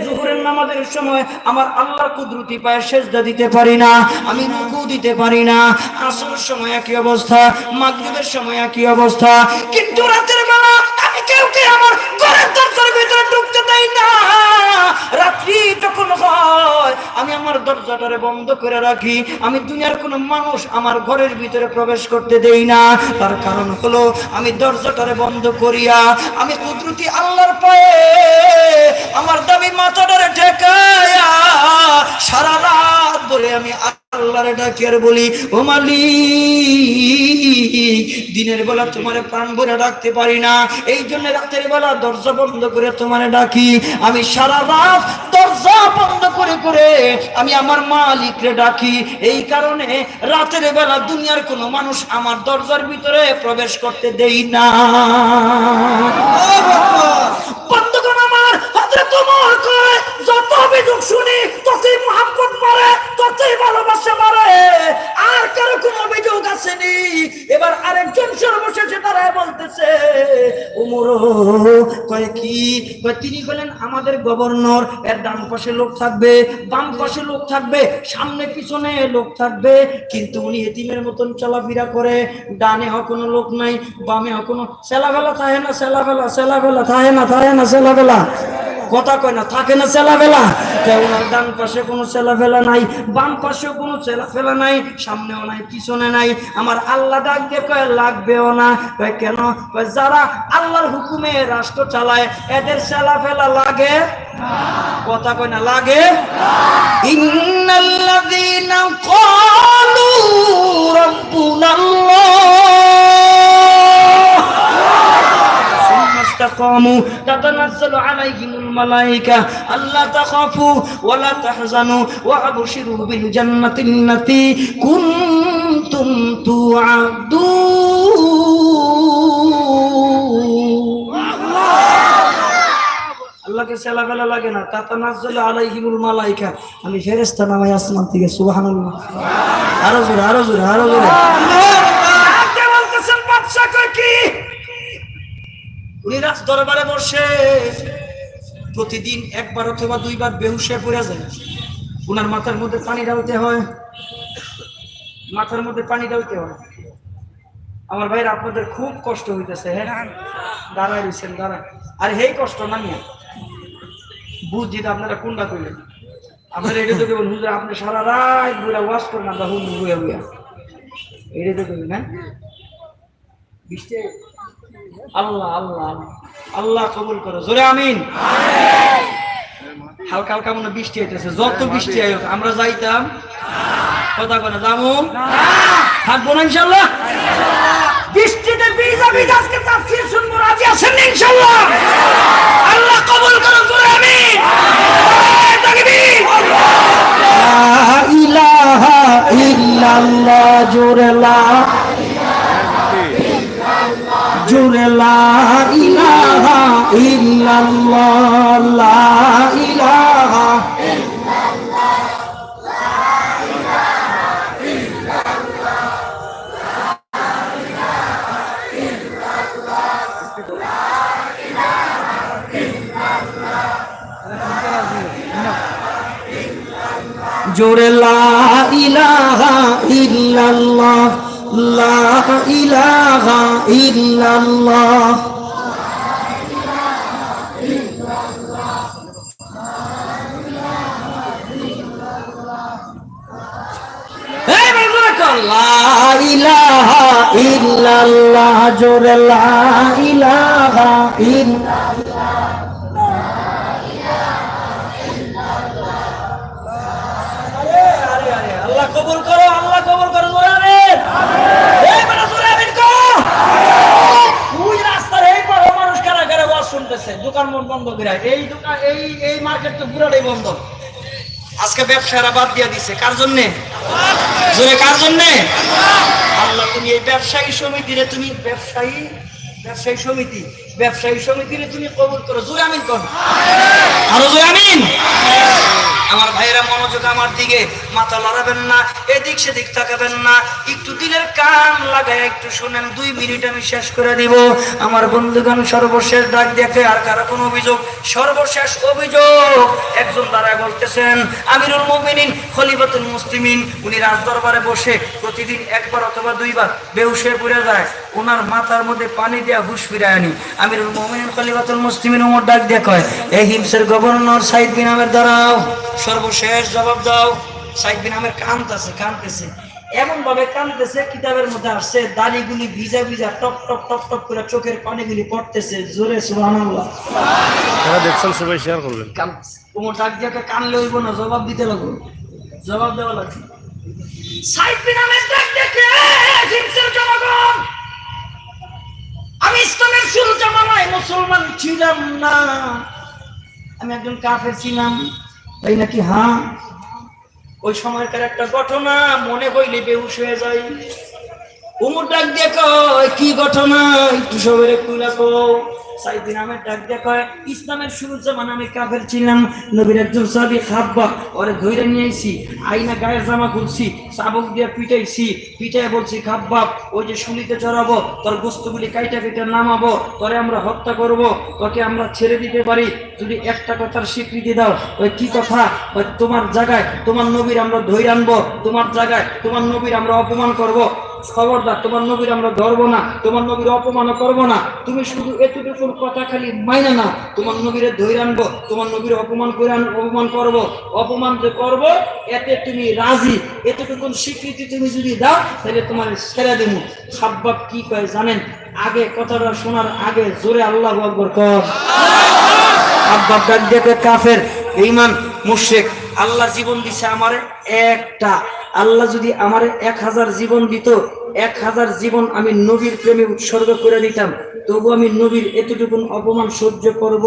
জোহরের নামাজের সময় আমার আল্লাহর কুদরতি পায়ে সেজদা দিতে পারি না, আমি রুকু দিতে পারি না। আসরের সময় একই অবস্থা, মাগরিবের সময় একই অবস্থা, কিন্তু রাতের বেলা আমি কেউকে আমার ঘরের দরজার ভিতরে ঢুকতে দেই না। রাত্রি যখন হয় আমি আমার দরজাটারে বন্ধ করে রাখি, আমি দুনিয়ার কোনো মানুষ আমার ঘরের ভিতরে প্রবেশ করতে দেই না। তার কারণ হলো আমি দরজাটারে বন্ধ করিয়া আমি কুদরতি আল্লাহর পায়ে আমার দামি মাথাটারে ঠেকায়া সারা রাত ধরে আমি আল্লাহরে ডাকি আর বলি, ও মালিক, দিনের বেলা তোমারে প্রাণ ভরে ডাকতে পারি না, এই জন্য রাতের বেলা দরজা বন্ধ করে তোমারে ডাকি। আমি সারা রাত দরজা বন্ধ করে করে আমি আমার মালিকরে ডাকি। এই কারণে রাতের বেলা দুনিয়ার কোনো মানুষ আমার দরজার ভিতরে প্রবেশ করতে দেই না। বন্ধুগণ আমার, হযরত ওমর কয়, যত অভিযোগ শুনি ততই মুহাব্বত বাড়ে, ততই ভালোবাসা বাড়ে। আর কারো কোনো অভিযোগ আসেনি। এবার আরেকজন সর্বশেষে দাঁড়ায় বলতেছে, ওমর কয় কি? কয় তিনি বলেন আমাদের গভর্নর, এর ডান পাশে লোক থাকবে, বাম পাশে লোক থাকবে, সামনে পিছনে লোক থাকবে, কিন্তু উনি এতিমের মতন চলাফেরা করে। ডানে কোনো লোক নাই, বামে কোনো সেলাবেলা থাকে না, সেলাবেলা থাকে না, সেলাবেলা কথা কয় না, থাকে না সেলাবেলা। ওনার ডান পাশে কোনো সেলাফেলা নাই, বাম পাশেও কোনো সেলাফেলা নাই, সামনেও নাই, পিছনে নাই। আমার আল্লাহ ডাক দিয়ে কয় লাগবেও না। কয় কেন? কয় যারা আল্লাহর হুকুমে রাষ্ট্র চালায় এদের সেলাফেলা লাগে কথা কয় না, লাগে। ইন্নাল্লাযীনা ক্বালু রাব্বুনাল্লাহ استقاموا تتنزل عليهم الملائكة ألا تخافوا ولا تحزنوا وأبشروا بالجنة التي كنتم توعدون। আল্লাহকে সেলাবেলা লাগে না। তাতানাজ্জালু আলাইহিমুল মালাইকা, আমি ফেরেশতা নামাই আসমান থেকে। সুবহানাল্লাহ। আরো জোরে, আরো জোরে, আরো জোরে। আপনি বলতেছেন বাদশা কয় কি? উনি রাজ দরবারে বসে প্রতিদিন একবার অথবা দুইবার বেহুশ হয়ে পড়ে যায়। উনার মাথার মধ্যে পানি ঢালতে হয়, মাথার মধ্যে পানি ঢালতে হয়। আমার ভাইরা, আপনাদের খুব কষ্ট হইতেছে। হ্যাঁ, দাঁড়ায় রয়েছেন, দাঁড়ায়। আর হেই কষ্ট না নিয়ে বুঝছি তো আপনারা কোনটা করলেন। আপনারা এটা তো কেবল হুজুর আপনি সারা রাত বুড়া ওয়াশ করেন, আমরা হুজুর বুয়া বুয়া এটা তো করবেন। হ্যাঁ, বৃষ্টি আল্লাহ আল্লাহ আল্লাহ কবুল করো, জোরে আমিন। হালকা হালকা মনে বৃষ্টি হইতেছে। যত বৃষ্টি আয়োগ আমরা যাইতাম কথা কোনো যাবো থাকবো না ইনশাল্লাহ। বৃষ্টিতে ভিজা ভিজা আজকে তাফসীর শুনবো, রাজি আছেন ইনশাল্লাহ? আল্লাহ কবুল করো, জোরে আমিন। তাকবীর। লা ইলাহা ইল্লাল্লাহ, জোরে লা জোরে লা ইলাহা ইল্লাল্লাহ, লা ইলাহা ইল্লাল্লাহ, লা ইলাহা ইল্লাল্লাহ, লা ইলাহা ইল্লাল্লাহ, লা ইলাহা ইল্লাল্লাহ, জোরে লা ইলাহা ইল্লাল্লাহ, লা ইলাহা ইল্লাল্লাহ। এই বন্ধুরা কর লা ইলাহা ইল্লাল্লাহ, জোরে লা ইলাহা ইল্লাল্লাহ। আল্লাহ কবুল করো, আল্লাহ কবুল করো, জোরে আমিন। এই বড় জোরে আমিন কো। ওই রাস্তার এই বড় মানুষ কারা কারা ওয়াজ শুনতেছে, দোকান বন্ধ করে, এই দোকান এই মার্কেট তো পুরোটাই বন্ধ। আজকে ব্যবসায়ীরা বাদ দিয়ে দিছে, কার জন্য? জোরে কার জন্য? আল্লাহ তুমি এই ব্যবসায়ী সমিতিরে, তুমি ব্যবসায়ী সমিতিরে তুমি কবুল করো, জোরে আমিন কর, আরো জোরে আমিন। আমার ভাইয়েরা মনোযোগ আমার দিকে, মাথা লড়াবেন না, এদিক সেদিক তাকাবেন না, একটু দিলের কান লাগায় একটু শুনেন, 2 মিনিট আমি শেষ করে দিব। আমার বন্ধুগণ, সর্বশেষ ডাক দেখে আর কারো কোনো অভিযোগ, সর্বশেষ অভিযোগ একজন দাঁড়ায় বলতেছেন, আমিরুল মুমিনিন খলিফাতুল মুসলিমিন, উনি রাজদরবারে বসে প্রতিদিন 1 বার অথবা 2 বার বেহুশ হয়ে পড়ে যায়, ওনার মাথার মধ্যে পানি দিয়া হুশ ফিরায় আনি। আমিরুল মুমিনিন খলিফাতুল মুসলিমিন ওমর ডাক দেখে, এই হিমসের গভর্নর সাইদ বিন আমের দাঁড়াও, সর্বশেষ জবাব দাও। সাইদ বিন আমের কাঁদতেছে, এমন ভাবে কাঁদতেছে, কিতাবের মধ্যে আসছে দাড়িগুলি ভিজা ভিজা টপ টপ টপ টপ করে চোখের পানিগুলি পড়তেছে, জোরে সুবহানাল্লাহ। যারা দেখছেন সবাই শেয়ার করবেন। ওমর ডাক দেখে, কানলে হইব না, জবাব দিতে লাগবে, জবাব দেওয়া লাগবে। সাইদ বিন আমের ডাক দেখে, হিমসের জনগণ, আমি ইসলামের শুরু জামানায় মুসলমান ছিলাম না, আমি একজন কাফের ছিলাম, তাই নাকি? হ্যাঁ। ওই সময়কার একটা ঘটনা মনে হইলে বেহুশ হয়ে যায়। উমর ডাক দিয়ে কয়, কি ঘটনা একটু সবাই খুলে কও। সাইদ বিন আমের ডাক দিয়ে কয়, ইসলামের শুরু জামানা আমি কাফের ছিলাম, নবীর একজন সাহাবী খাব্বাব, ওরে ধইরে নিয়ে আইছি, আইনা গায়ের জামা খুলছি, চাবুক দিয়ে পিটাই বলছি, খাব্বাব ওই যে শুলিতে চড়াবো, তোর বস্তুগুলি কাইটা নামাবো, তোরে আমরা হত্যা করব, তোকে আমরা ছেড়ে দিতে পারি যদি একটা কথার স্বীকৃতি দাও। ওই কি কথা? ওই তোমার জায়গায় তোমার নবীর আমরা ধইরে আনবো, তোমার জায়গায় তোমার নবীর আমরা অপমান করব, খবরদার তোমার নবীর আমরা ধরবো না, তোমার নবীর অপমান করবো না, তুমি শুধু এতটুকু কথা খালি মাইনা না, তোমার নবীরে ধরে আনবো, তোমার নবীর অপমান করবো, অপমান যে করবো এতে তুমি রাজি, এতটুকু স্বীকৃতি তুমি যদি দাও তাহলে তোমার ছেড়ে দেব। খাব্বাব কি কয় জানেন? আগে কথাটা শোনার আগে জোরে আল্লাহু আকবার কর। খাব্বাব ডাক দেখে, কাফের, বেঈমান, মুশরিক, আল্লাহ জীবন দিছে আমারে একটা, আল্লাহ যদি আমারে 1000 জীবন দিত, 1000 জীবন আমি নবীর প্রেমে উৎসর্গ করে দিতাম, তবু আমি নবীর এতটুকু অপমান সহ্য করব?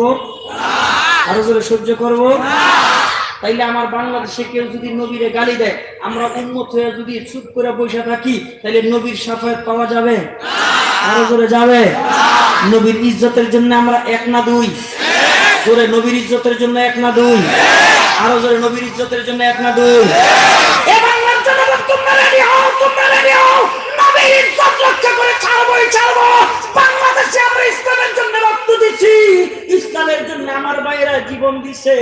আরো জোরে সহ্য করব? তাইলে আমার বাংলাদেশে কেউ যদি নবীরে গালি দেয়, আমরা উম্মত হয়ে যদি চুপ করে বসে থাকি, তাহলে নবীর শাফায়াত পাওয়া যাবে? আরো জোরে যাবে? নবীর ইজ্জতের জন্য আমরা 1 না 2? জোরে, নবীর ইজ্জতের জন্য 1 না 2? আরো জোরে, নবীর ইজ্জতের জন্য 1 না 2? এ বাংলার জনগণ, তোমরা রেডি হও, তোমরা রেডি হও, নবীর ইজ্জত রক্ষা করে ছাড়বো। বাংলাদেশে আমরা ইসলামের জন্য রক্ত দিছি, ইসলামের জন্য আমার ভাইয়েরা জীবন দিছে,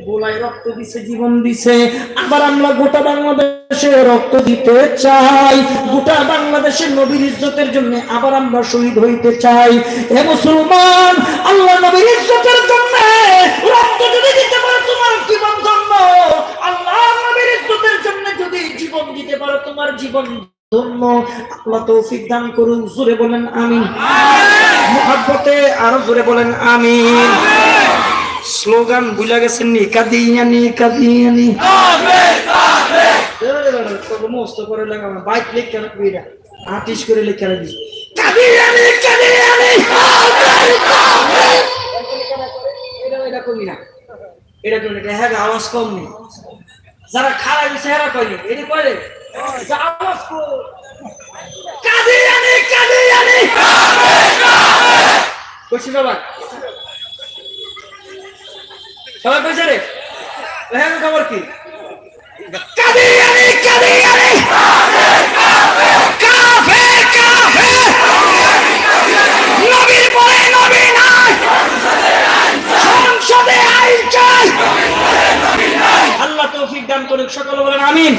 গোলায় রক্ত দিছে, জীবন দিছে, আবার আমরা গোটা বাংলাদেশে রক্ত দিতে চাই, গোটা বাংলাদেশে নবীর ইজ্জতের জন্য আবার আমরা শহীদ হইতে চাই। হে মুসলমান, আল্লাহ নবীর ইজ্জতের জন্য রক্ত যদি দিতে পারো তোমার জীবন ধন্য, আল্লাহ নবীর ইজ্জতের জন্য যদি জীবন দিতে পারো তোমার জীবন ধন্য। আল্লাহ তৌফিক দান করুন, জোরে বলেন আমিন। মুহাব্বতে আরো জোরে বলেন আমিন। স্লোগান ভুলে গেছেন নি? কাদিয়ানি কাদিয়ানি মস্ত করে লাগা, বাইক লিখে রাখবি, এটা আর্টিস্ট করে লিখে রাখবি, কাদিয়ানি কাদিয়ানি। এটা করবি না, এটা করবি না, হ্যাঁ আওয়াজ কম নেই, যারা খারাপ হয়েছে হেরা কয়নি, এটা কয়লে আওয়াজ কর, কাদিয়ানি কাদিয়ানি কইছি বাবা, সবাই কইছে রে, হ্যাঁ খবর কি? কাদিয়ানি কাদিয়ানি কাফে কাফে, নবীর পরে নবী নাই, সংসদে আইন চাই। আল্লাহ তৌফিক দান করুক, সকলে বলেন আমিন।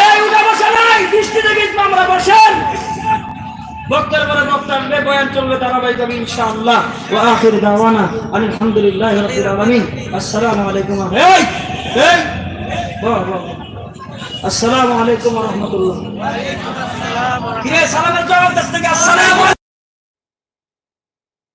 এই উঠা বসে নাই, বৃষ্টি দেখে আমরা বসেন। বক্তার পরে বক্তা আসবে, বয়ান চলবে ধারাবাহিকভাবে ইনশাআল্লাহ। ওয়া আখির দাওয়ানা আলহামদুলিল্লাহি রাব্বিল আলামিন। আসসালামু আলাইকুম। এই এই বাহ বাহ, আসসালামু আলাইকুম ওয়া রাহমাতুল্লাহ। কি রে সালামের জবাব দিস থেকে আসসালামু